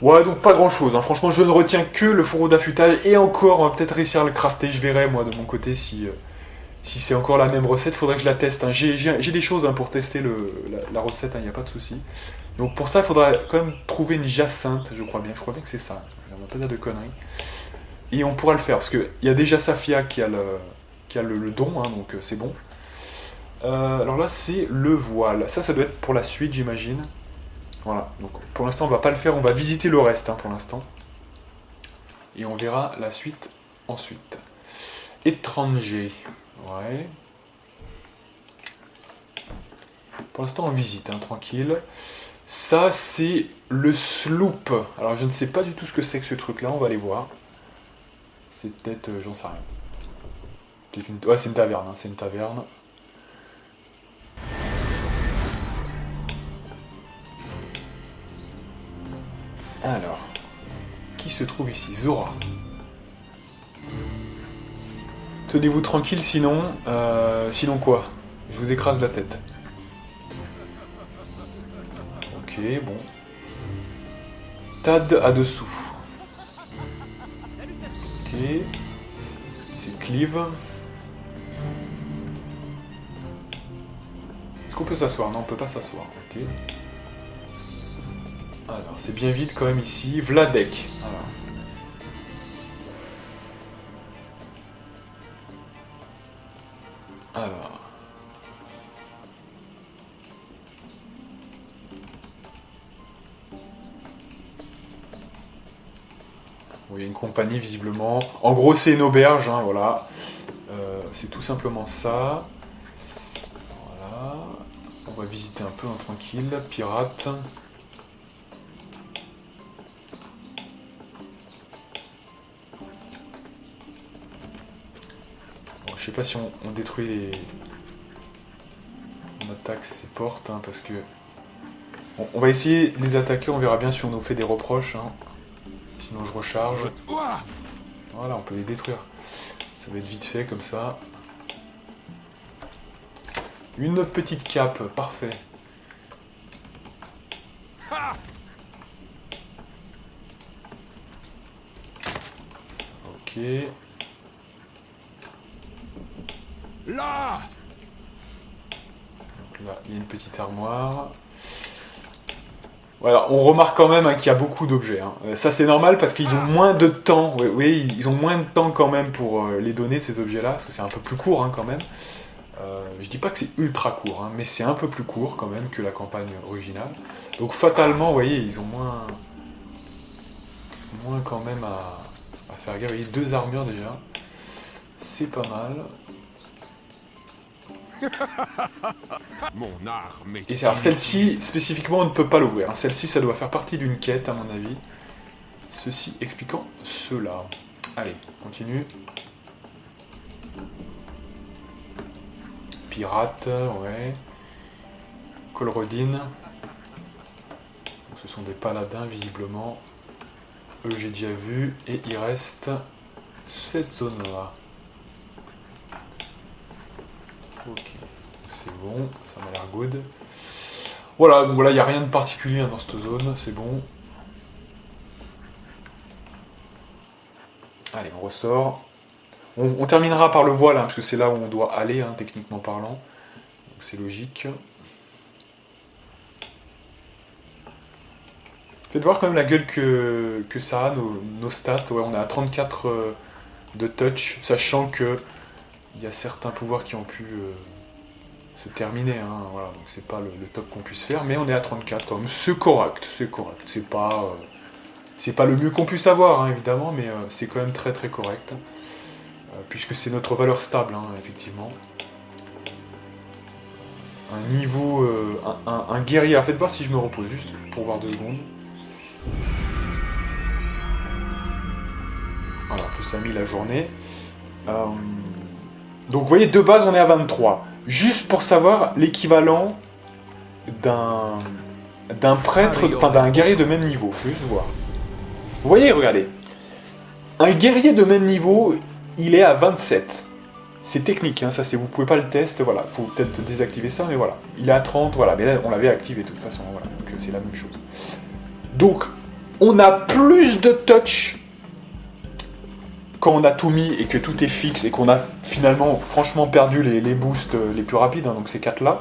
Ouais, donc pas grand chose, hein. Franchement je ne retiens que le fourreau d'affûtage, et encore on va peut-être réussir à le crafter, je verrai moi de mon côté si Si c'est encore la même recette, faudrait que je la teste. Hein. J'ai des choses hein, pour tester la recette, il n'y a pas de souci. Donc pour ça, il faudra quand même trouver une jacinthe, je crois bien. Je crois bien que c'est ça. On va pas dire de conneries. Et on pourra le faire, parce qu'il y a déjà Safia qui a le don, hein, donc c'est bon. Alors là, c'est le voile. Ça doit être pour la suite, j'imagine. Voilà, donc pour l'instant, on va pas le faire. On va visiter le reste, hein, pour l'instant. Et on verra la suite ensuite. Étranger. Ouais. Pour l'instant, on visite, hein, tranquille. Ça, c'est le sloop. Alors, je ne sais pas du tout ce que c'est que ce truc-là. On va aller voir. C'est peut-être... j'en sais rien. Ouais, c'est une taverne. Hein, c'est une taverne. Alors. Qui se trouve ici? Zora. Tenez-vous tranquille, sinon... sinon quoi? Je vous écrase la tête. Ok, bon. Tad à dessous. Ok. C'est Cleave. Est-ce qu'on peut s'asseoir? Non, on peut pas s'asseoir. Ok. Alors, c'est bien vide quand même ici. Vladek. Alors. Alors. Bon, il y a une compagnie visiblement. En gros, c'est une auberge, hein, voilà. C'est tout simplement ça. Voilà. On va visiter un peu en tranquille. Pirate. Je sais pas si on détruit les... On attaque ces portes, hein, parce que... Bon, on va essayer de les attaquer, on verra bien si on nous fait des reproches. Hein. Sinon je recharge. Voilà, on peut les détruire. Ça va être vite fait, comme ça. Une autre petite cape, parfait. Ok. Là! Donc là, il y a une petite armoire. Voilà, on remarque quand même hein, qu'il y a beaucoup d'objets. Hein. Ça c'est normal parce qu'ils ont moins de temps. Oui, ils ont moins de temps quand même pour les donner ces objets-là, parce que c'est un peu plus court hein, quand même. Je dis pas que c'est ultra court, hein, mais c'est un peu plus court quand même que la campagne originale. Donc fatalement, vous voyez, ils ont moins quand même à faire gaffe. Vous voyez, 2 armures déjà. C'est pas mal. Mon arme est... Et alors celle-ci, spécifiquement, on ne peut pas l'ouvrir. Hein. Celle-ci, ça doit faire partie d'une quête, à mon avis. Ceci expliquant cela. Allez, continue. Pirate, ouais. Colrodine. Ce sont des paladins, visiblement. Eux, j'ai déjà vu. Et il reste cette zone-là. Ok, c'est bon, ça m'a l'air good. Voilà, donc voilà, il n'y a rien de particulier hein, dans cette zone, c'est bon. Allez, on ressort. On terminera par le voile, hein, parce que c'est là où on doit aller, hein, techniquement parlant. Donc c'est logique. Faites voir quand même la gueule que ça a, nos stats. Ouais, on est à 34 de touch, sachant que il y a certains pouvoirs qui ont pu se terminer, hein, voilà, donc c'est pas le top qu'on puisse faire, mais on est à 34 quand même, c'est correct, c'est pas le mieux qu'on puisse avoir, hein, évidemment, mais c'est quand même très très correct, puisque c'est notre valeur stable, hein, effectivement. Un niveau, un guerrier, alors faites voir si je me repose, juste pour voir 2 secondes. Voilà, on peut s'amuser la journée. Donc vous voyez, de base on est à 23. Juste pour savoir l'équivalent d'un prêtre, enfin d'un guerrier de même niveau. Je vais juste voir. Vous voyez, regardez. Un guerrier de même niveau, il est à 27. C'est technique, hein, ça c'est, vous pouvez pas le tester, voilà. Faut peut-être désactiver ça, mais voilà. Il est à 30, voilà. Mais là on l'avait activé de toute façon, voilà. Donc c'est la même chose. Donc, on a plus de touch quand on a tout mis et que tout est fixe et qu'on a finalement franchement perdu les boosts les plus rapides, hein, donc ces 4 là,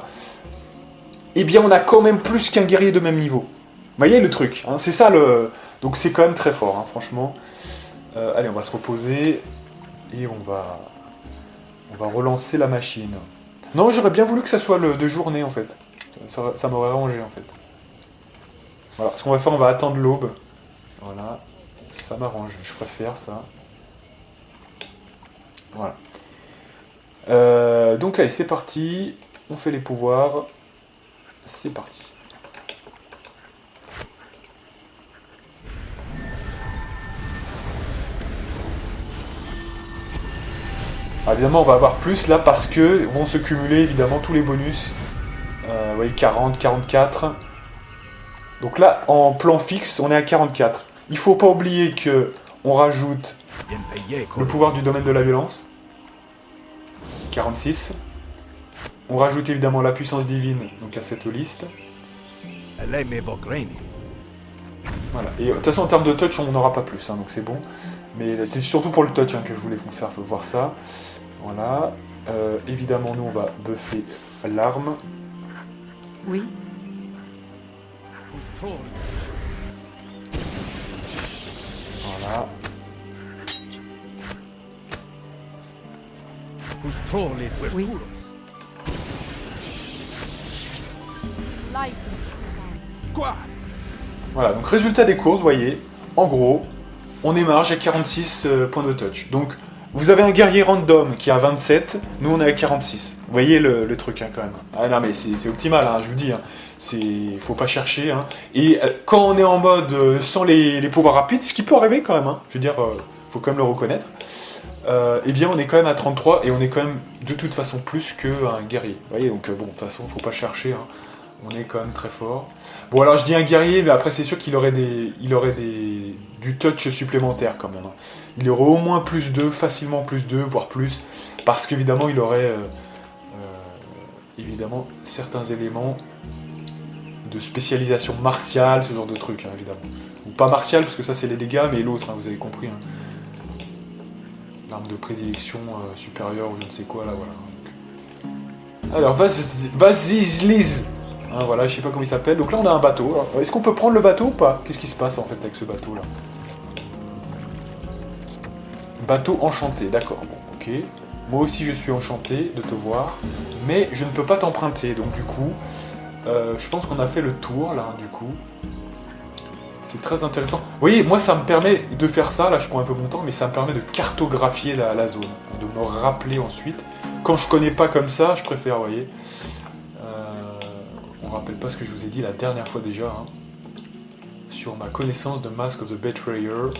eh bien on a quand même plus qu'un guerrier de même niveau. Vous voyez le truc, hein, c'est ça le... Donc c'est quand même très fort, hein, franchement. Allez, on va se reposer et on va relancer la machine. Non, j'aurais bien voulu que ça soit de journée en fait. Ça m'aurait arrangé en fait. Voilà, ce qu'on va faire, on va attendre l'aube. Voilà, ça m'arrange, je préfère ça. Voilà. Donc allez, c'est parti. On fait les pouvoirs. C'est parti. Alors, évidemment, on va avoir plus là parce que vont se cumuler évidemment tous les bonus. Vous voyez, 40, 44. Donc là, en plan fixe, on est à 44. Il faut pas oublier que on rajoute le pouvoir du domaine de la violence. 46. On rajoute évidemment la puissance divine, donc à cette liste. Voilà. Et de toute façon, en termes de touch, on n'aura pas plus, hein, donc c'est bon. Mais c'est surtout pour le touch hein, que je voulais vous faire voir ça. Voilà. Évidemment, nous, on va buffer l'arme. Oui. Voilà. Oui. Quoi? Voilà, donc résultat des courses, vous voyez, en gros, on est marge à 46 points de touch. Donc, vous avez un guerrier random qui a 27, nous on est à 46. Vous voyez le truc, hein, quand même. Ah non, mais c'est optimal, hein, je vous dis. Hein. Faut pas chercher. Hein. Et quand on est en mode sans les pouvoirs rapides, ce qui peut arriver quand même, hein, je veux dire, faut quand même le reconnaître, eh bien on est quand même à 33 et on est quand même de toute façon plus qu'un guerrier. Vous voyez, donc bon, de toute façon, faut pas chercher. Hein. On est quand même très fort. Bon, alors je dis un guerrier, mais après c'est sûr qu'il aurait du touch supplémentaire quand même. Hein. Il aurait au moins plus 2, facilement plus 2, voire plus, parce qu'évidemment il aurait évidemment certains éléments de spécialisation martiale, ce genre de truc, hein, évidemment. Ou pas martial, parce que ça c'est les dégâts, mais l'autre, hein, vous avez compris. Hein. L'arme de prédilection supérieure ou je ne sais quoi, là, voilà. Alors, vas-y, Liz. Hein, voilà, je sais pas comment il s'appelle. Donc là, on a un bateau. Est-ce qu'on peut prendre le bateau ou pas? Qu'est-ce qui se passe, en fait, avec ce bateau-là? Bateau enchanté, d'accord. Bon, ok. Moi aussi, je suis enchanté de te voir. Mais je ne peux pas t'emprunter, donc du coup... je pense qu'on a fait le tour, là, du coup. C'est très intéressant. Vous voyez, moi, ça me permet de faire ça. Là, je prends un peu mon temps, mais ça me permet de cartographier la zone. De me rappeler ensuite. Quand je connais pas comme ça, je préfère, vous voyez. On rappelle pas ce que je vous ai dit la dernière fois déjà. Hein, sur ma connaissance de Mask of the Betrayer.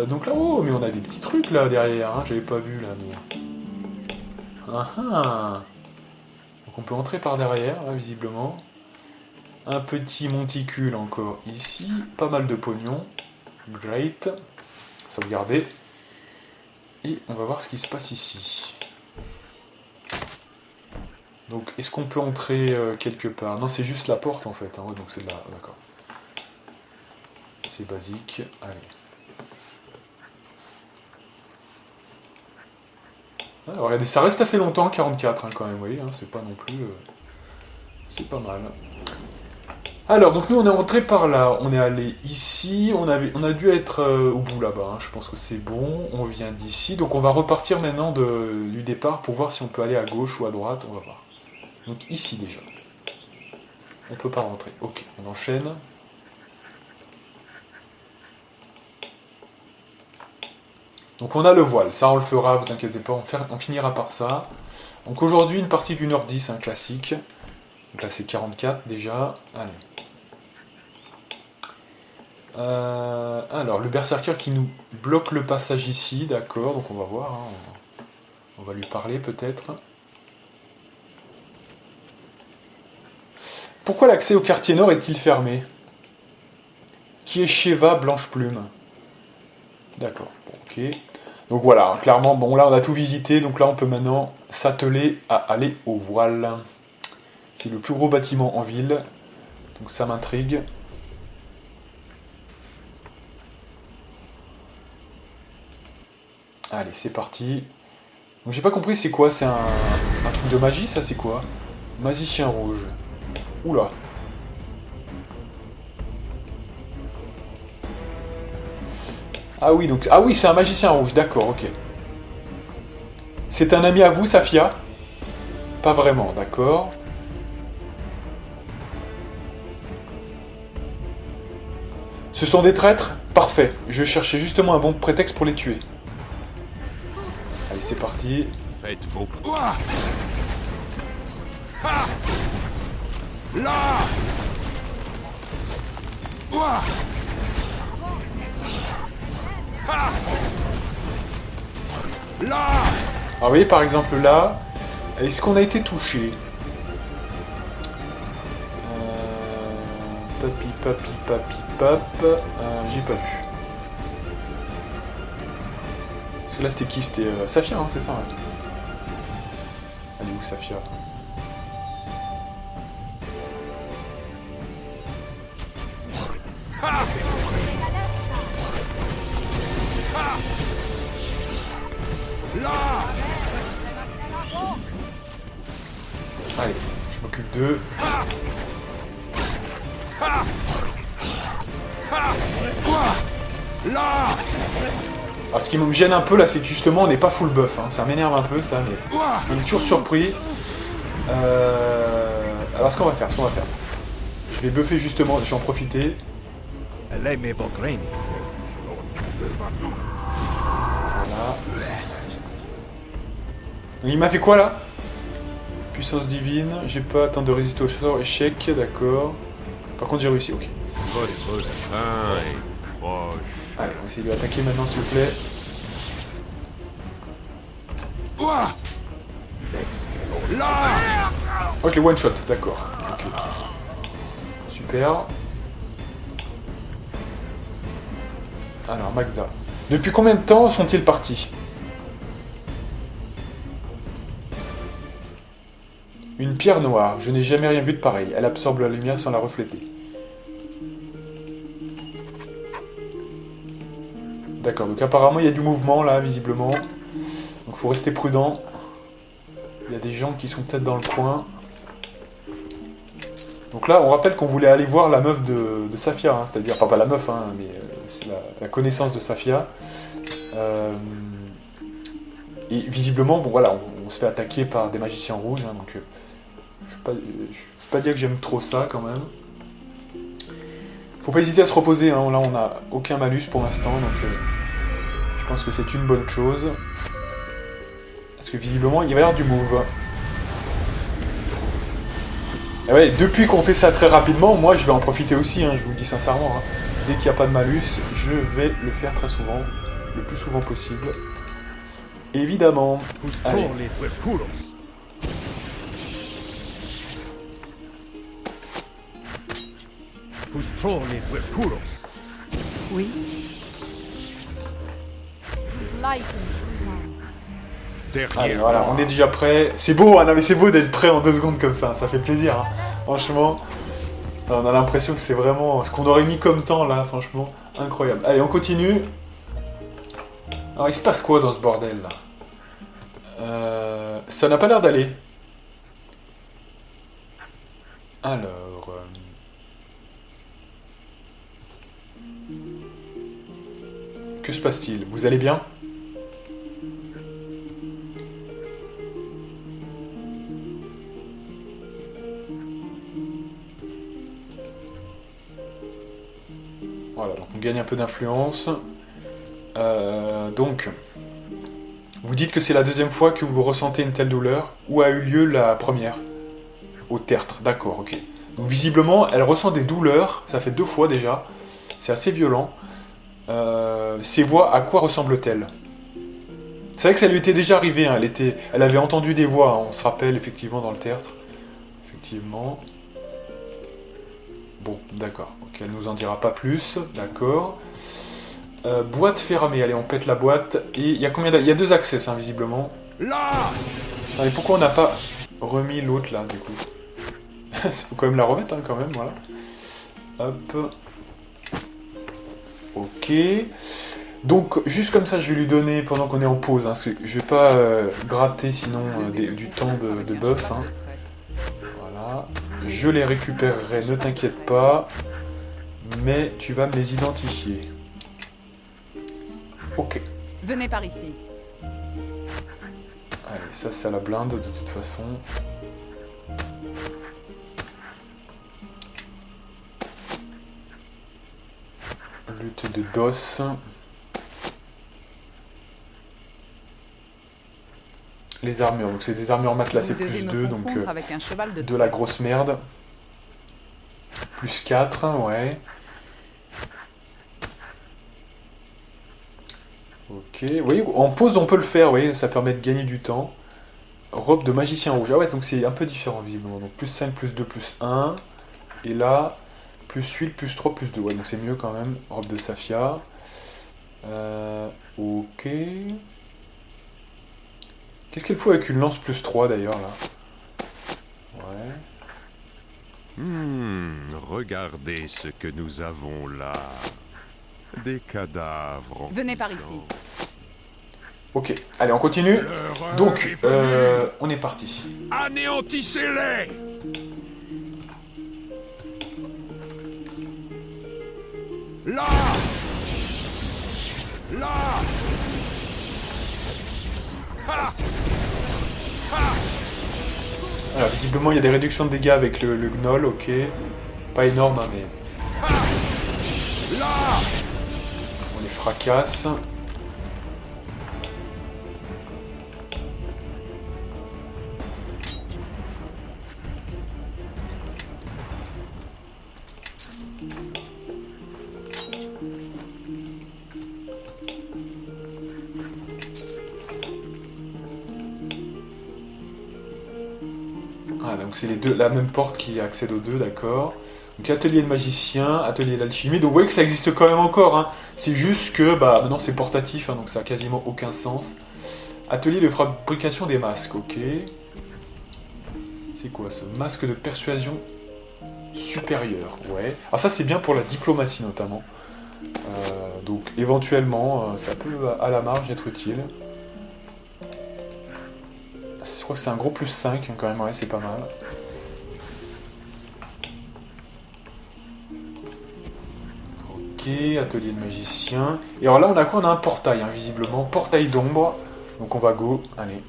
Donc là, oh, mais on a des petits trucs, là, derrière. Hein, j'avais pas vu, là, mais... Ah ah. On peut entrer par derrière, là, visiblement. Un petit monticule encore ici. Pas mal de pognon. Great. Sauvegarder. Et on va voir ce qui se passe ici. Donc, est-ce qu'on peut entrer quelque part? Non, c'est juste la porte, en fait. Hein. Ouais, donc c'est là, d'accord. C'est basique. Allez. Alors, regardez, ça reste assez longtemps, 44 hein, quand même, vous voyez, hein, c'est pas non plus... c'est pas mal. Alors, donc nous on est rentré par là, on est allé ici, on a dû être au bout là-bas, hein, je pense que c'est bon, on vient d'ici, donc on va repartir maintenant du départ pour voir si on peut aller à gauche ou à droite, on va voir. Donc ici déjà. On peut pas rentrer, ok, on enchaîne. Donc on a le voile, ça on le fera, vous inquiétez pas, on finira par ça. Donc aujourd'hui une partie d'1h10, un classique. Donc là c'est 44 déjà, allez. Alors le berserker qui nous bloque le passage ici, d'accord, donc on va voir, hein, on va lui parler peut-être. Pourquoi l'accès au quartier nord est-il fermé? Qui est Sheva Blanche-Plume? D'accord, bon, ok. Donc voilà, hein, clairement, bon là on a tout visité, donc là on peut maintenant s'atteler à aller au voile. C'est le plus gros bâtiment en ville, donc ça m'intrigue. Allez, c'est parti. Donc j'ai pas compris c'est quoi, c'est un truc de magie ça, c'est quoi? Magicien rouge. Oula. Ah oui, donc ah oui, c'est un magicien rouge, d'accord, ok. C'est un ami à vous, Safia? Pas vraiment, d'accord. Ce sont des traîtres? Parfait. Je cherchais justement un bon prétexte pour les tuer. Allez, c'est parti. Faites vos... Ouah. Ah. Là. Ouah. Ah. Là. Alors, vous voyez, par exemple, là, est-ce qu'on a été touché? Papi, papi, papi, pap. J'ai pas vu. Parce que là, c'était qui? C'était Safia, hein, c'est ça, ouais. Elle est où, Safia? Là. Allez, je m'occupe d'eux. Là. Alors, ce qui me gêne un peu, là, c'est que justement, on n'est pas full buff. Hein. Ça m'énerve un peu, ça, mais... On est toujours surpris. Alors, ce qu'on va faire, je vais buffer justement, je vais en profiter. Voilà. Donc, il m'a fait quoi, là? Puissance divine, j'ai pas temps de résister au sort, échec, d'accord. Par contre, j'ai réussi, ok. Votre fin est proche. Allez, on va essayer de l'attaquer maintenant, s'il vous plaît. Ouah. Là. Oh, je l'ai one shot, d'accord. Ok. Super. Alors, Magda. Depuis combien de temps sont-ils partis? Une pierre noire. Je n'ai jamais rien vu de pareil. Elle absorbe la lumière sans la refléter. D'accord, donc apparemment il y a du mouvement là, visiblement. Donc faut rester prudent. Il y a des gens qui sont peut-être dans le coin. Donc là, on rappelle qu'on voulait aller voir la meuf de Safia, hein, c'est-à-dire, enfin pas la meuf, hein, mais c'est la connaissance de Safia. Et visiblement, bon voilà, on se fait attaquer par des magiciens rouges, hein, donc je ne vais pas dire que j'aime trop ça quand même. Faut pas hésiter à se reposer, hein, là on n'a aucun malus pour l'instant, donc je pense que c'est une bonne chose. Parce que visiblement, il va y avoir du move. Et ouais, depuis qu'on fait ça très rapidement, moi je vais en profiter aussi, hein, je vous le dis sincèrement. Hein. Dès qu'il n'y a pas de malus, je vais le faire très souvent, le plus souvent possible. Évidemment. Allez. Oui. Allez, voilà, on est déjà prêt. C'est beau, hein, non, mais c'est beau d'être prêt en 2 secondes comme ça fait plaisir. Hein. Franchement, on a l'impression que c'est vraiment ce qu'on aurait mis comme temps là, franchement, incroyable. Allez, on continue. Alors, il se passe quoi dans ce bordel là? Ça n'a pas l'air d'aller. Alors... Que se passe-t-il? Vous allez bien? Voilà, donc on gagne un peu d'influence. Donc, vous dites que c'est la 2e fois que vous ressentez une telle douleur. Où a eu lieu la première? Au tertre, d'accord, ok. Donc visiblement, elle ressent des douleurs, ça fait 2 fois déjà. C'est assez violent. Ces voix, à quoi ressemblent-elles? C'est vrai que ça lui était déjà arrivé, hein. Elle avait entendu des voix, hein. On se rappelle effectivement dans le tertre. Effectivement. Bon, d'accord. Ok, elle nous en dira pas plus, d'accord. Boîte fermée, allez, on pète la boîte. Et il y a combien il y a 2 accès, hein, visiblement. Là. Allez, pourquoi on n'a pas remis l'autre là, du coup? Il faut quand même la remettre, hein, quand même, voilà. Hop. Ok. Donc, juste comme ça, je vais lui donner, pendant qu'on est en pause, hein, parce que je vais pas gratter sinon du temps de buff. Hein. Voilà. Je les récupérerai, ne t'inquiète pas. Mais tu vas me les identifier. Ok. Venez par ici. Allez, ça c'est à la blinde de toute façon. Lutte de DOS. Les armures, donc c'est des armures matelassées Vous devez plus me 2, donc confondre avec un cheval de la grosse merde. Plus 4, ouais. Ok, oui, en pause on peut le faire, oui, ça permet de gagner du temps. Robe de magicien rouge, ah ouais, donc c'est un peu différent visiblement. Donc plus 5, plus 2, plus 1. Et là, plus 8, plus 3, plus 2. Ouais, donc c'est mieux quand même. Robe de Safia. Ok. Qu'est-ce qu'elle fout avec une lance plus 3 d'ailleurs là? Ouais. Regardez ce que nous avons là. Des cadavres en Venez par puissance. ici. Ok, allez, on continue. L'horreur Donc, est venue. on est parti. Anéantissez-les! Là! Là! Ha! Alors, visiblement, il y a des réductions de dégâts avec le gnoll, ok. Pas énorme, hein, mais Là! on les fracasse. Ah, donc c'est la même porte qui accède aux deux, d'accord. Donc atelier de magicien, atelier d'alchimie. Donc vous voyez que ça existe quand même encore. Hein. C'est juste que bah, maintenant c'est portatif, hein, donc ça a quasiment aucun sens. Atelier de fabrication des masques, ok. C'est quoi ce masque de persuasion supérieure? Ouais. Alors ça c'est bien pour la diplomatie notamment. Donc éventuellement ça peut à la marge être utile. Je crois que c'est un gros plus 5 hein, quand même, ouais, c'est pas mal. Ok, atelier de magicien. Et alors là, on a quoi? On a un portail, hein, visiblement. Portail d'ombre. Donc on va go. Allez.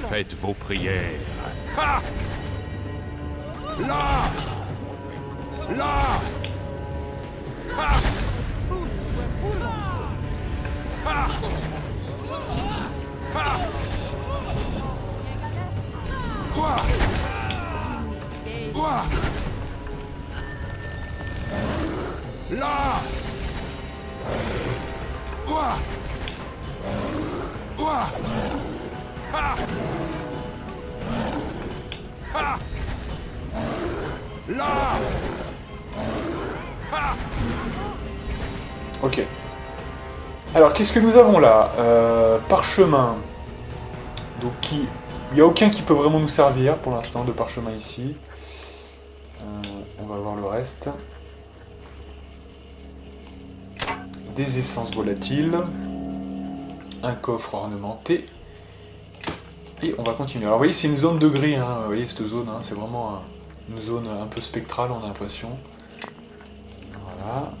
Faites vos prières. Ha! Là! Là! Ha! Ha! Ha! Ouah! Ouah! Là! Ouah! Ouah! Ha! Ha! Là! Ha! Ok. Alors, qu'est-ce que nous avons là? Parchemin. Donc, il n'y a aucun qui peut vraiment nous servir pour l'instant de parchemin ici. On va voir le reste. Des essences volatiles. Un coffre ornementé. Et on va continuer. Alors vous voyez, c'est une zone de gris, hein. Vous voyez cette zone, hein, c'est vraiment une zone un peu spectrale, on a l'impression. Voilà.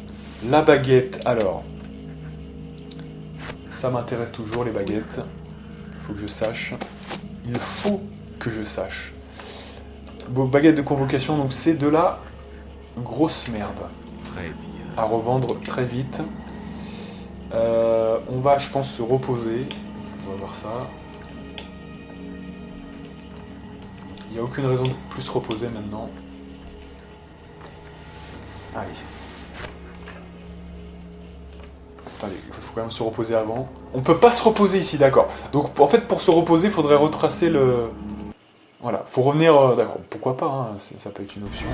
La baguette, alors. Ça m'intéresse toujours, les baguettes. Il faut que je sache. Il faut que je sache. Bon, baguette de convocation, donc c'est de la grosse merde. Très bien. À revendre très vite. On va, je pense, se reposer. On va voir ça. Il n'y a aucune raison de plus se reposer maintenant. Allez. Attendez, il faut quand même se reposer avant. On peut pas se reposer ici, d'accord. Donc en fait, pour se reposer, il faudrait retracer le... Voilà, faut revenir... d'accord, pourquoi pas, hein, ça peut être une option.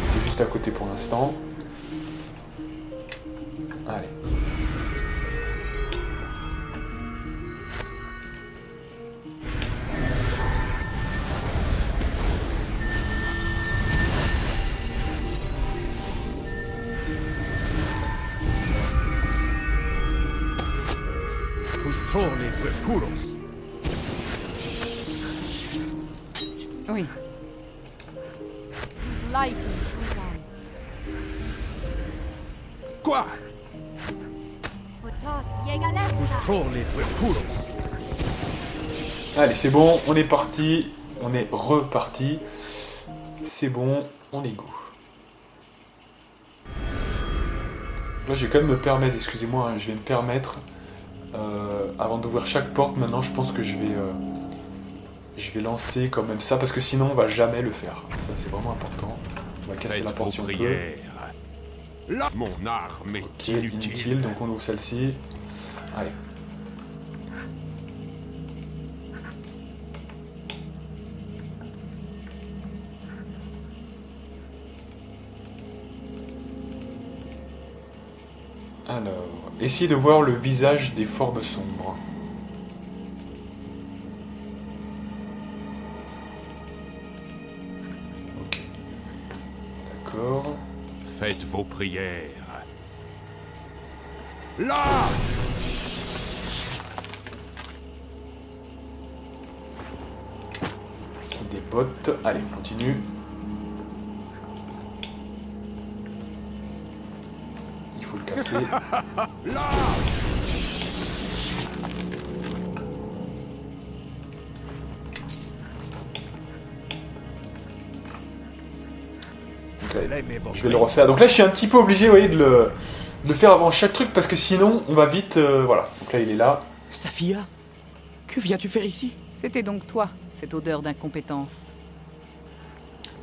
C'est juste à côté pour l'instant. Allez. Oui. Quoi? Allez, c'est bon, on est parti. On est reparti. C'est bon, on est go. Là, je vais quand même me permettre, excusez-moi, hein, je vais me permettre, avant d'ouvrir chaque porte, maintenant, je pense que je vais lancer quand même ça, parce que sinon, on va jamais le faire. Ça, c'est vraiment important. On va casser Faites la vos porte si on peut. prières. Là, mon arme est Ok, inutile. inutile, donc on ouvre celle-ci. Allez. Alors, essayez de voir le visage des formes sombres. Ok. D'accord. Faites vos prières. Là! Des bottes. Allez, on continue. Il faut le casser. Là! Donc, allez, je vais le refaire. Donc là, je suis un petit peu obligé, vous voyez, de le faire avant chaque truc parce que sinon, on va vite. Voilà. Donc là, il est là. Safia? Que viens-tu faire ici? C'était donc toi, cette odeur d'incompétence.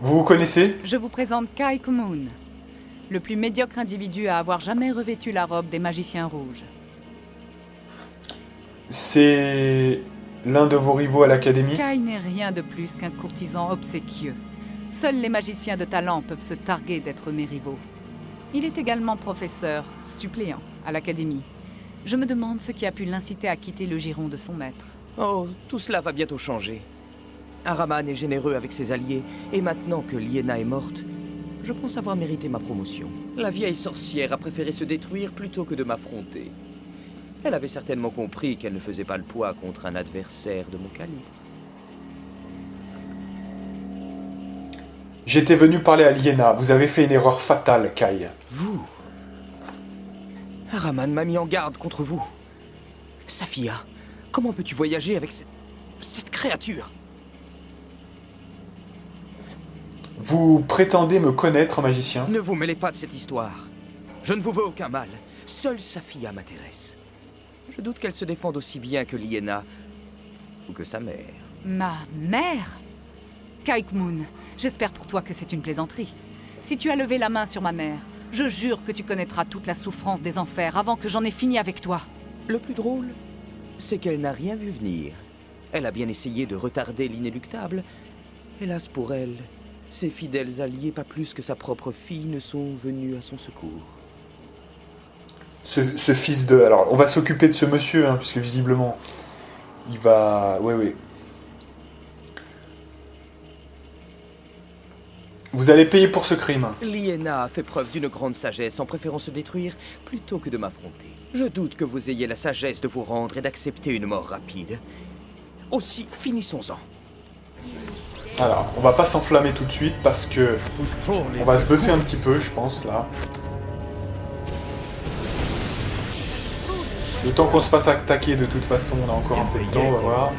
Vous vous connaissez? Je vous présente Kai Moon, le plus médiocre individu à avoir jamais revêtu la robe des magiciens rouges. C'est l'un de vos rivaux à l'académie? Kai n'est rien de plus qu'un courtisan obséquieux. Seuls les magiciens de talent peuvent se targuer d'être mes rivaux. Il est également professeur, suppléant, à l'académie. Je me demande ce qui a pu l'inciter à quitter le giron de son maître. Oh, tout cela va bientôt changer. Araman est généreux avec ses alliés, et maintenant que Liena est morte, je pense avoir mérité ma promotion. La vieille sorcière a préféré se détruire plutôt que de m'affronter. Elle avait certainement compris qu'elle ne faisait pas le poids contre un adversaire de mon calibre. J'étais venu parler à Liena. Vous avez fait une erreur fatale, Kai. Vous? Araman m'a mis en garde contre vous. Safia, comment peux-tu voyager avec cette créature? Vous prétendez me connaître, magicien? Ne vous mêlez pas de cette histoire. Je ne vous veux aucun mal. Seule Safia m'intéresse. Je doute qu'elle se défende aussi bien que Liena ou que sa mère. Ma mère? Kai Moon, j'espère pour toi que c'est une plaisanterie. Si tu as levé la main sur ma mère, je jure que tu connaîtras toute la souffrance des enfers avant que j'en ai fini avec toi. Le plus drôle, c'est qu'elle n'a rien vu venir. Elle a bien essayé de retarder l'inéluctable. Hélas pour elle, ses fidèles alliés, pas plus que sa propre fille, ne sont venus à son secours. Ce fils de... Alors, on va s'occuper de ce monsieur, hein, puisque visiblement, il va... Oui. Vous allez payer pour ce crime. Liena a fait preuve d'une grande sagesse en préférant se détruire plutôt que de m'affronter. Je doute que vous ayez la sagesse de vous rendre et d'accepter une mort rapide. Aussi, finissons-en. Alors, on va pas s'enflammer tout de suite, parce que... On va se buffer un petit peu, je pense, là. Le temps qu'on se fasse attaquer, de toute façon, on a encore un peu de temps, on va voir.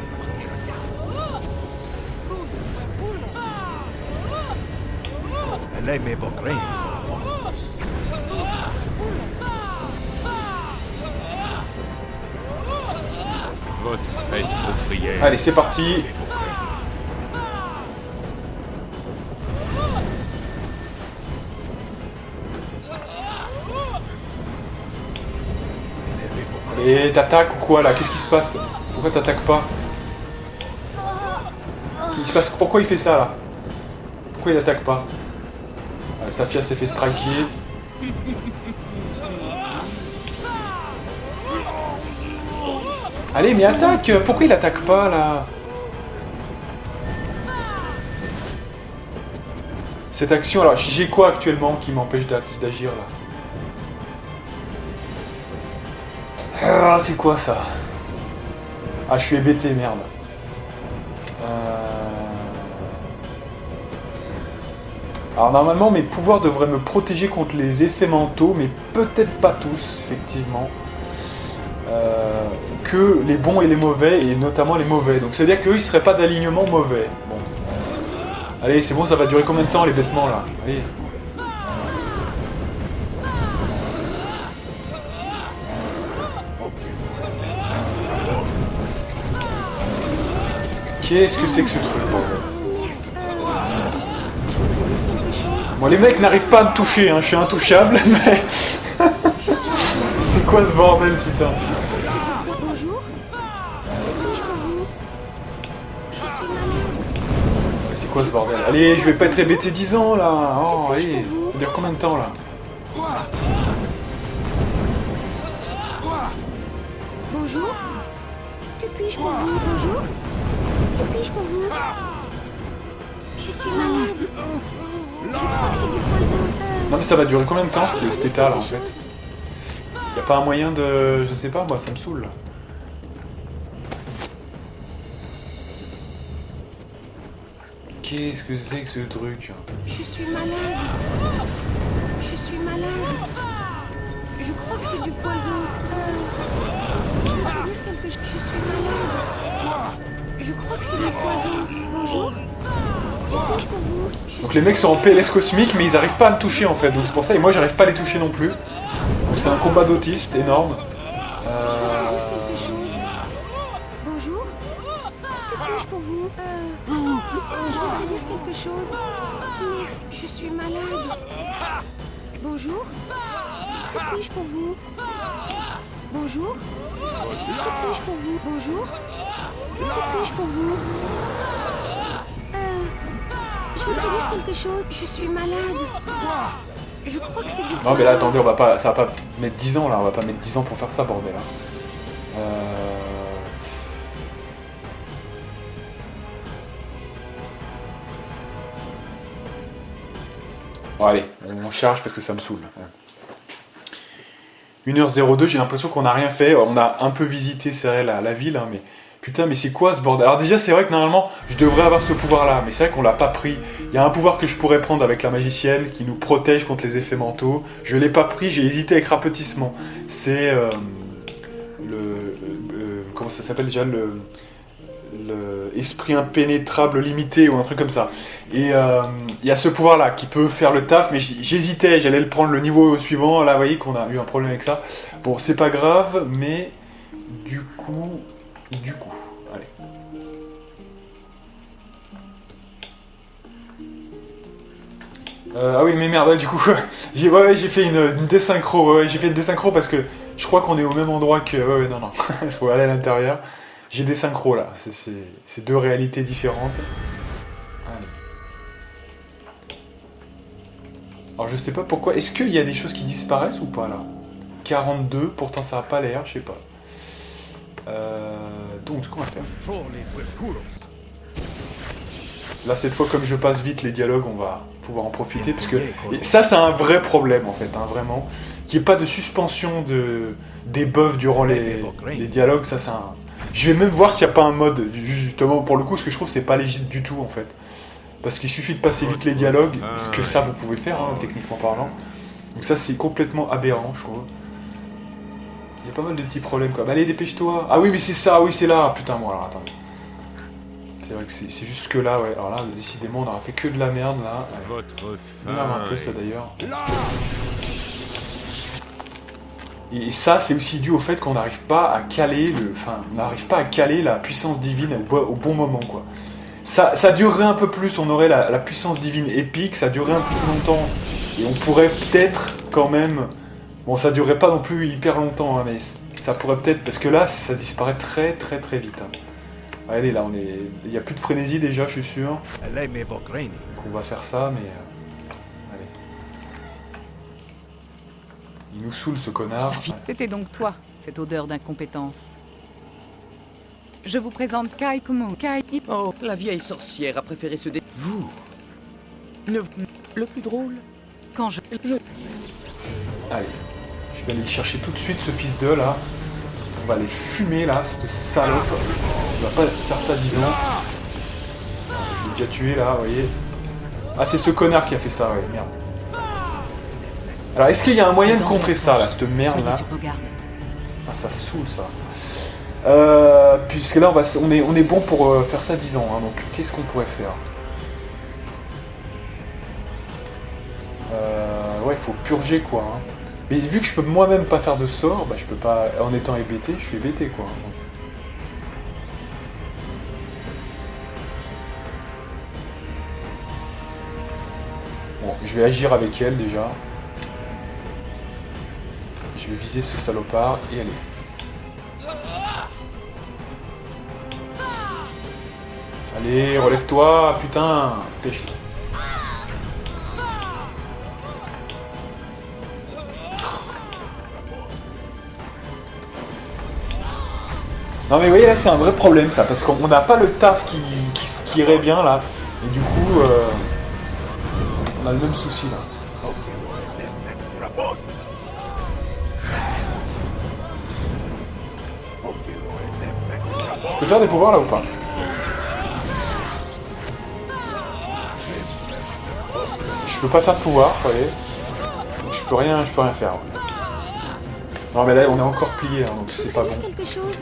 Faites vos prières. Allez, c'est parti. Et t'attaques ou quoi là? Qu'est-ce qui se passe? Pourquoi t'attaques pas? Il se passe... Pourquoi il fait ça là? Pourquoi il attaque pas? Safia s'est fait striker. Allez, mais attaque! Pourquoi il attaque pas, là? Cette action, alors, j'ai quoi actuellement qui m'empêche d'agir, là? Ah, c'est quoi, ça? Ah, je suis hébété, merde. Alors, normalement, mes pouvoirs devraient me protéger contre les effets mentaux, mais peut-être pas tous, effectivement. Que les bons et les mauvais, et notamment les mauvais. Donc, c'est-à-dire qu'eux, ils seraient pas d'alignement mauvais. Bon. Allez, c'est bon, ça va durer combien de temps, les bêtements, là? Allez. Qu'est-ce que c'est que ce truc, bon, les mecs n'arrivent pas à me toucher, hein. Je suis intouchable, mais... c'est quoi ce bordel, putain? Bonjour. Que puis-je pour vous? Je suis malade. C'est quoi ce bordel? Allez, je vais pas être hébété 10 ans, là. Oh, allez. Ça dure combien de temps, là? Bonjour. Que puis-je pour vous? Bonjour. Que puis-je pour vous? Je suis malade. Je crois que c'est du poison. Non, mais ça va durer combien de temps, cet état, là, en fait? Y a pas un moyen de... Je sais pas, moi, ça me saoule, là. Qu'est-ce que c'est que ce truc? Je suis malade. Je suis malade. Je crois que c'est du poison. Je veux dire quelque chose. Je suis malade. Je crois que c'est du poison. Bonjour. Que puis-je pour vous? Donc les mecs sont en PLS cosmique, mais ils arrivent pas à me toucher, en fait. Donc c'est pour ça, et moi, j'arrive pas à les toucher non plus. Donc c'est un combat d'autistes énorme. Quelque chose. Bonjour. Que puis-je pour vous? Je voudrais dire quelque chose. Merci. Je suis malade. Bonjour. Que puis-je pour vous? Bonjour. Que puis-je pour vous? Bonjour. Que puis-je pour vous? Je voudrais dire quelque chose. Je suis malade. Je crois que c'est du poison. Non, mais là, attendez, on va pas... ça va pas mettre 10 ans, là. On va pas mettre 10 ans pour faire ça, bordel, hein. Bon, allez, on charge parce que ça me saoule. 1h02, j'ai l'impression qu'on n'a rien fait. On a un peu visité, c'est vrai, la ville, hein, mais... Putain, mais c'est quoi ce bordel? Alors déjà, c'est vrai que normalement, je devrais avoir ce pouvoir-là, mais c'est vrai qu'on l'a pas pris. Il y a un pouvoir que je pourrais prendre avec la magicienne, qui nous protège contre les effets mentaux. Je l'ai pas pris, j'ai hésité avec rapetissement. C'est... comment ça s'appelle déjà? Le esprit impénétrable limité ou un truc comme ça. Et il y a ce pouvoir là qui peut faire le taf, mais j'hésitais, j'allais le prendre le niveau suivant. Là vous voyez qu'on a eu un problème avec ça. Bon, c'est pas grave, mais du coup, allez. Ah oui, mais merde, ouais, du coup, j'ai fait une désynchro, j'ai fait une désynchro parce que je crois qu'on est au même endroit que... non, il faut aller à l'intérieur. J'ai des synchros là, c'est deux réalités différentes. Allez. Alors je sais pas pourquoi, est-ce qu'il y a des choses qui disparaissent ou pas là? 42, pourtant ça a pas l'air, je sais pas. Donc ce qu'on va faire... Là cette fois comme je passe vite les dialogues, on va pouvoir en profiter, parce que et ça c'est un vrai problème en fait, hein, vraiment. Qu'il n'y ait pas de suspension des buffs durant les dialogues, ça c'est un... Je vais même voir s'il n'y a pas un mode, justement, pour le coup, ce que je trouve, c'est pas légitime du tout, en fait. Parce qu'il suffit de passer vite les dialogues, ce que ça, vous pouvez faire, hein, techniquement parlant. Donc ça, c'est complètement aberrant, je trouve. Il y a pas mal de petits problèmes, quoi. Bah, allez, dépêche-toi. Ah oui, mais c'est ça, oui, c'est là. Putain, moi, alors, attendez. C'est vrai que c'est juste que là, ouais. Alors là, décidément, on aura fait que de la merde, là. Ouais. Votre Ça m'énerve un peu, faim ça, d'ailleurs. Et ça, c'est aussi dû au fait qu'on n'arrive pas à caler la puissance divine au bon moment, quoi. Ça durerait un peu plus, on aurait la puissance divine épique, ça durerait un peu plus longtemps, et on pourrait peut-être quand même... Bon, ça durerait pas non plus hyper longtemps, hein, mais ça pourrait peut-être... Parce que là, ça disparaît très très très vite. Hein. Regardez, là, il n'y a plus de frénésie déjà, je suis sûr. Qu'on va faire ça, mais... Allez. Il nous saoule, ce connard. C'était donc toi, cette odeur d'incompétence. Je vous présente Kai Kumu. Kai... Oh, la vieille sorcière a préféré se dé... Vous ne... Le plus drôle, Quand je... Allez, je vais aller chercher tout de suite ce fils de là. On va aller fumer là, cette salope. Il va pas faire ça 10 ans. Je l'ai déjà tué là, vous voyez. Ah, c'est ce connard qui a fait ça, ouais, merde. Alors, est-ce qu'il y a un moyen de contrer ça là, cette merde là? Soyez sur vos gardes. Ah, ça saoule ça. Puisque là on est bon pour faire ça 10 ans, hein, donc qu'est-ce qu'on pourrait faire? Ouais, il faut purger quoi. Hein. Mais vu que je peux moi-même pas faire de sort, bah je peux pas. En étant hébété, je suis hébété quoi. Donc. Bon, je vais agir avec elle déjà. Je vais viser ce salopard et aller. Allez, relève-toi, putain, pêche-toi. Non mais vous voyez là c'est un vrai problème ça, parce qu'on n'a pas le taf qui irait bien là, et du coup on a le même souci là. Je peux faire des pouvoirs là ou pas? Je peux pas faire de pouvoir, vous voyez. Je peux rien faire. Ouais. Non mais là on est encore plié, hein, donc c'est pas bon. Quelque chose?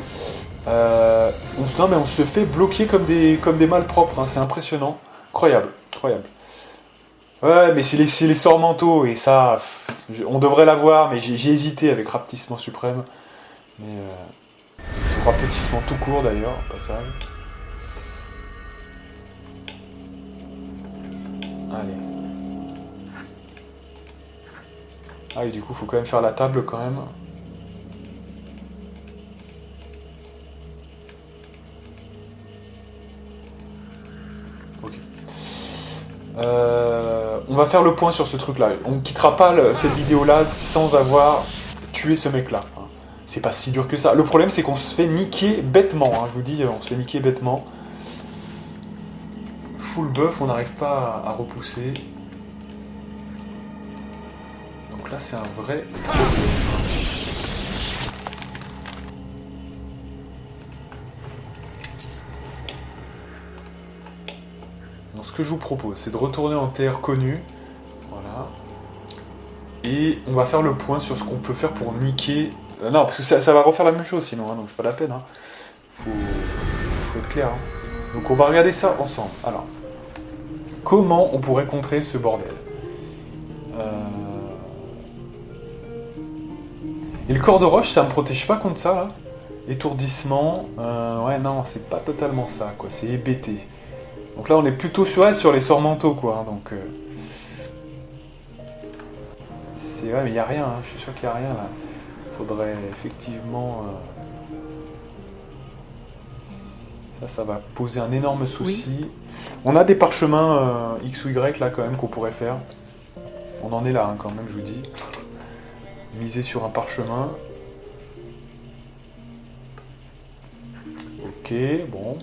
Non mais on se fait bloquer comme des malpropres, hein, c'est impressionnant. Incroyable. Ouais mais c'est les sorts mentaux et ça, on devrait l'avoir, mais j'ai hésité avec rapetissement suprême. Mais rapetissement tout court d'ailleurs, au passage. Allez. Ah et du coup faut quand même faire la table quand même. Ok. On va faire le point sur ce truc là. On quittera pas cette vidéo là sans avoir tué ce mec là. C'est pas si dur que ça. Le problème c'est qu'on se fait niquer bêtement. Hein. Je vous dis, on se fait niquer bêtement. Full buff, on n'arrive pas à repousser. Donc là c'est un vrai problème. Donc ce que je vous propose c'est de retourner en terre connue. Voilà. Et on va faire le point sur ce qu'on peut faire pour niquer... non parce que ça va refaire la même chose sinon, hein, donc c'est pas la peine. Hein. Faut être clair. Hein. Donc on va regarder ça ensemble. Alors, comment on pourrait contrer ce bordel? Et le corps de roche, ça me protège pas contre ça, là. Étourdissement, ouais, non, c'est pas totalement ça, quoi. C'est hébété. Donc là, on est plutôt sur les sorts mentaux, quoi. Hein, donc, ouais, mais il y a rien, hein, je suis sûr qu'il y a rien, là. Faudrait effectivement... Ça va poser un énorme souci. Oui. On a des parchemins X ou Y, là, quand même, qu'on pourrait faire. On en est là, hein, quand même, je vous dis. Miser sur un parchemin. Ok, bon.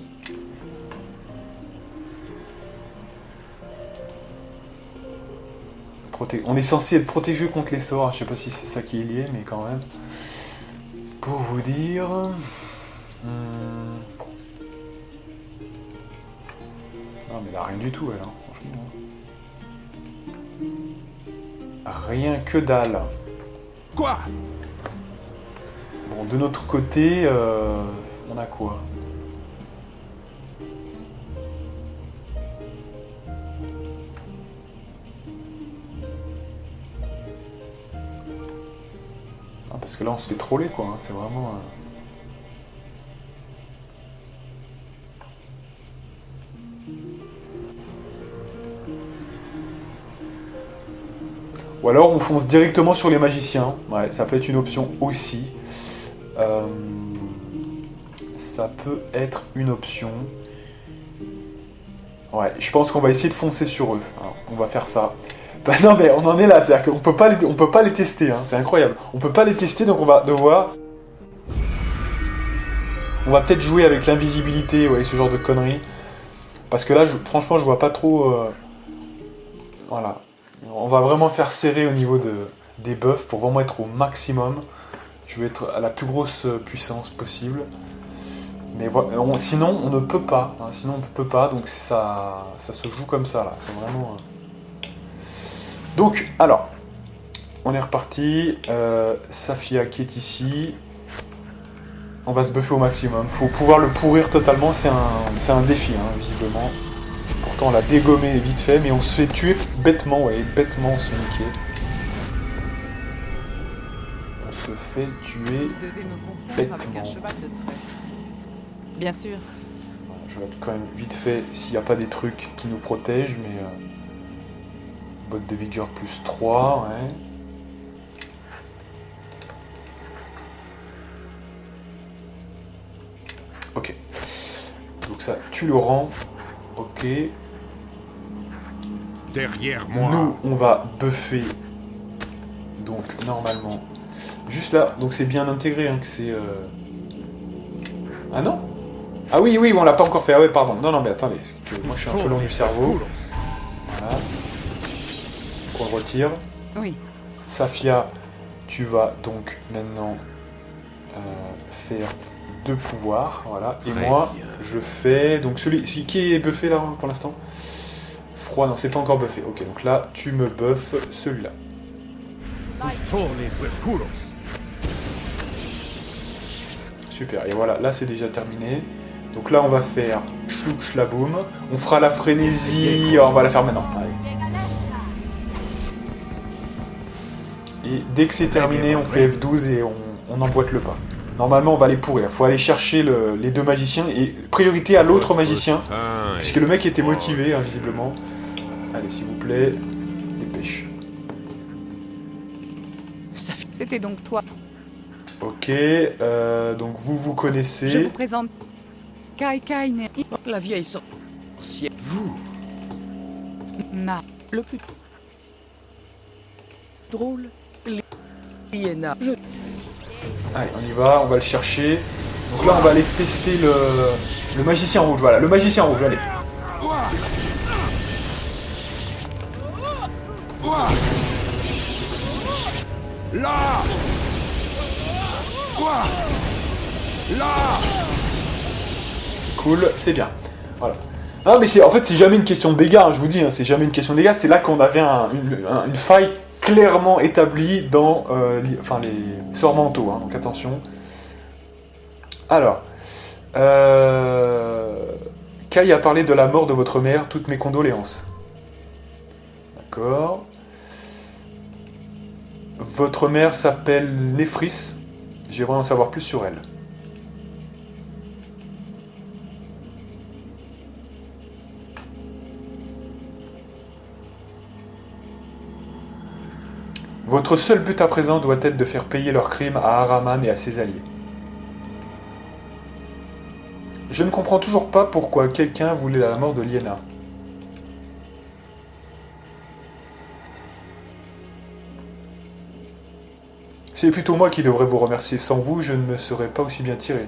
On est censé être protégé contre les sorts. Je sais pas si c'est ça qui est lié, mais quand même. Pour vous dire... Non mais là rien du tout elle, hein, franchement. Rien que dalle. Quoi? Bon, de notre côté, on a quoi? Ah, parce que là on se fait troller quoi, hein, c'est vraiment... Ou alors on fonce directement sur les magiciens, ouais, ça peut être une option aussi. Ça peut être une option. Ouais, je pense qu'on va essayer de foncer sur eux. Alors, on va faire ça. Bah non mais on en est là, c'est-à-dire qu'on peut pas les tester, hein, c'est incroyable. On peut pas les tester donc on va devoir... On va peut-être jouer avec l'invisibilité, ouais, ce genre de conneries. Parce que là, franchement, je vois pas trop... Voilà. On va vraiment faire serrer au niveau des buffs pour vraiment être au maximum. Je vais être à la plus grosse puissance possible. Mais voilà, sinon, on ne peut pas. Hein, sinon, on ne peut pas. Donc, ça se joue comme ça, là. C'est vraiment... Donc, alors... On est reparti. Safia qui est ici. On va se buffer au maximum. Faut pouvoir le pourrir totalement. C'est un défi, hein, visiblement. Pourtant, on l'a dégommé vite fait, mais on se fait tuer bêtement. Ouais, bêtement, on se fait niquer. On se fait tuer Vous devez me confondre bêtement. avec un cheval de trait. Bien sûr. Voilà, je regarde quand même vite fait s'il n'y a pas des trucs qui nous protègent, mais... botte de vigueur plus 3, ouais. Ok. Donc ça, tu le rends. Ok. Derrière moi. Nous, on va buffer. Donc, normalement. Juste là. Donc, c'est bien intégré, hein, que c'est... Ah non? Ah oui, oui, on l'a pas encore fait. Ah ouais, pardon. Non, non, mais attendez. Que moi, je suis un peu long du cerveau. Voilà. Donc, on le retire. Oui. Safia, tu vas donc maintenant faire 2 pouvoirs, voilà. Et Très moi, bien. je fais donc celui qui est buffé là pour l'instant. Froid, non, c'est pas encore buffé. Ok, donc là, tu me buffes celui-là. Super. Et voilà, là c'est déjà terminé. Donc là, on va faire chlouk chlaboum. On fera la frénésie. On va la faire maintenant. Allez. Et dès que c'est terminé, on fait F12 et on emboîte le pas. Normalement, on va les pourrir. Il faut aller chercher les 2 magiciens et priorité à l'autre magicien, puisque le mec était motivé, hein, visiblement. Allez, s'il vous plaît, dépêche. C'était donc toi. Ok, donc vous connaissez. Je vous présente Kai Kaine. La vieille sorcière. Vous, Ma. le plus drôle, Liena. Allez, on y va, on va le chercher. Donc là, on va aller tester le magicien rouge. Voilà, le magicien rouge, allez. Là. Là. Cool, c'est bien. Voilà. Non, mais en fait, c'est jamais une question de dégâts, hein, je vous dis, hein, c'est jamais une question de dégâts. C'est là qu'on avait une faille clairement établie dans les sorts mentaux, hein, donc attention. Alors, Kai a parlé de la mort de votre mère, toutes mes condoléances. D'accord. Votre mère s'appelle Néphris, j'aimerais en savoir plus sur elle. Votre seul but à présent doit être de faire payer leurs crimes à Ahraman et à ses alliés. Je ne comprends toujours pas pourquoi quelqu'un voulait la mort de Liena. C'est plutôt moi qui devrais vous remercier. Sans vous, je ne me serais pas aussi bien tiré.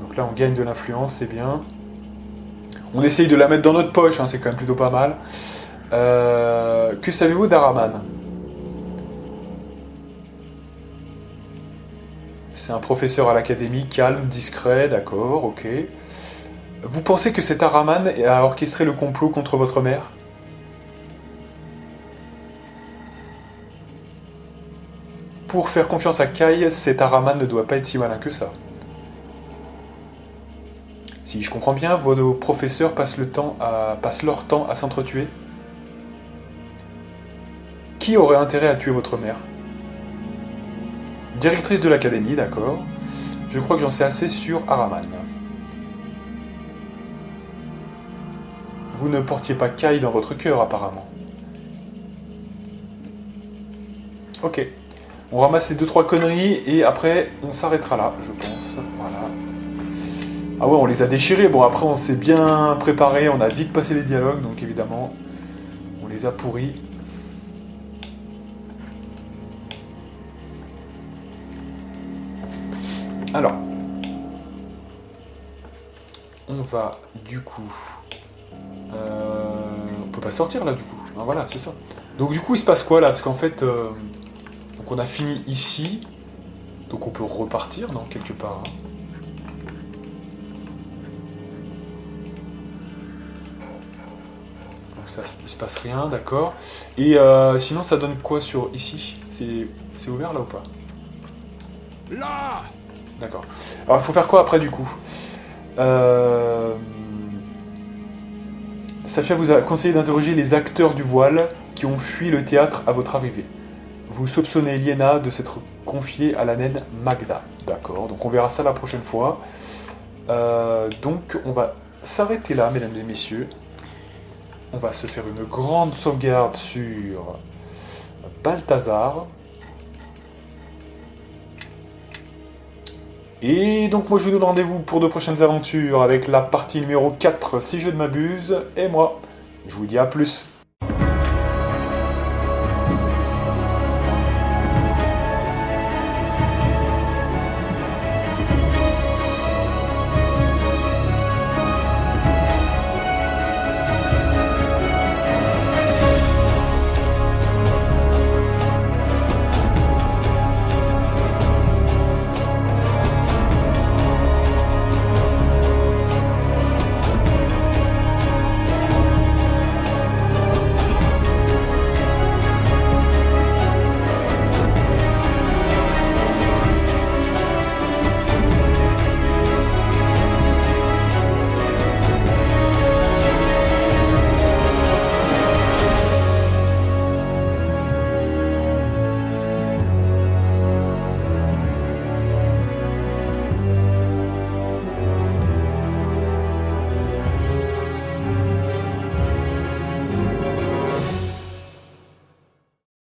Donc là, on gagne de l'influence, c'est bien. On essaye de la mettre dans notre poche, hein, c'est quand même plutôt pas mal. Que savez-vous d'Ahraman? C'est un professeur à l'académie, calme, discret, d'accord, ok. Vous pensez que cet Ahraman a orchestré le complot contre votre mère? Pour faire confiance à Kai, cet Ahraman ne doit pas être si malin que ça. Si je comprends bien, vos professeurs passent leur temps à s'entretuer. Qui aurait intérêt à tuer votre mère? Directrice de l'académie, d'accord. Je crois que j'en sais assez sur Ahraman. Vous ne portiez pas Kai dans votre cœur, apparemment. Ok. On ramasse ces 2-3 conneries et après, on s'arrêtera là, je pense. Voilà. Ah ouais, on les a déchirés. Bon, après, on s'est bien préparé. On a vite passé les dialogues, donc évidemment, on les a pourris. Alors, on va du coup... on peut pas sortir là du coup. Ah, voilà, c'est ça. Donc du coup, il se passe quoi là? Parce qu'en fait, donc on a fini ici. Donc on peut repartir, non, quelque part. Hein. Donc ça, il se passe rien, d'accord. Et sinon, ça donne quoi sur ici? C'est ouvert là ou pas? Là! D'accord. Alors il faut faire quoi après du coup? Safia vous a conseillé d'interroger les acteurs du voile qui ont fui le théâtre à votre arrivée. Vous soupçonnez Liena de s'être confiée à la naine Magda. D'accord, donc on verra ça la prochaine fois. Donc on va s'arrêter là, mesdames et messieurs. On va se faire une grande sauvegarde sur Balthazar. Et donc moi je vous donne rendez-vous pour de prochaines aventures avec la partie numéro 4 si je ne m'abuse. Et moi, je vous dis à plus.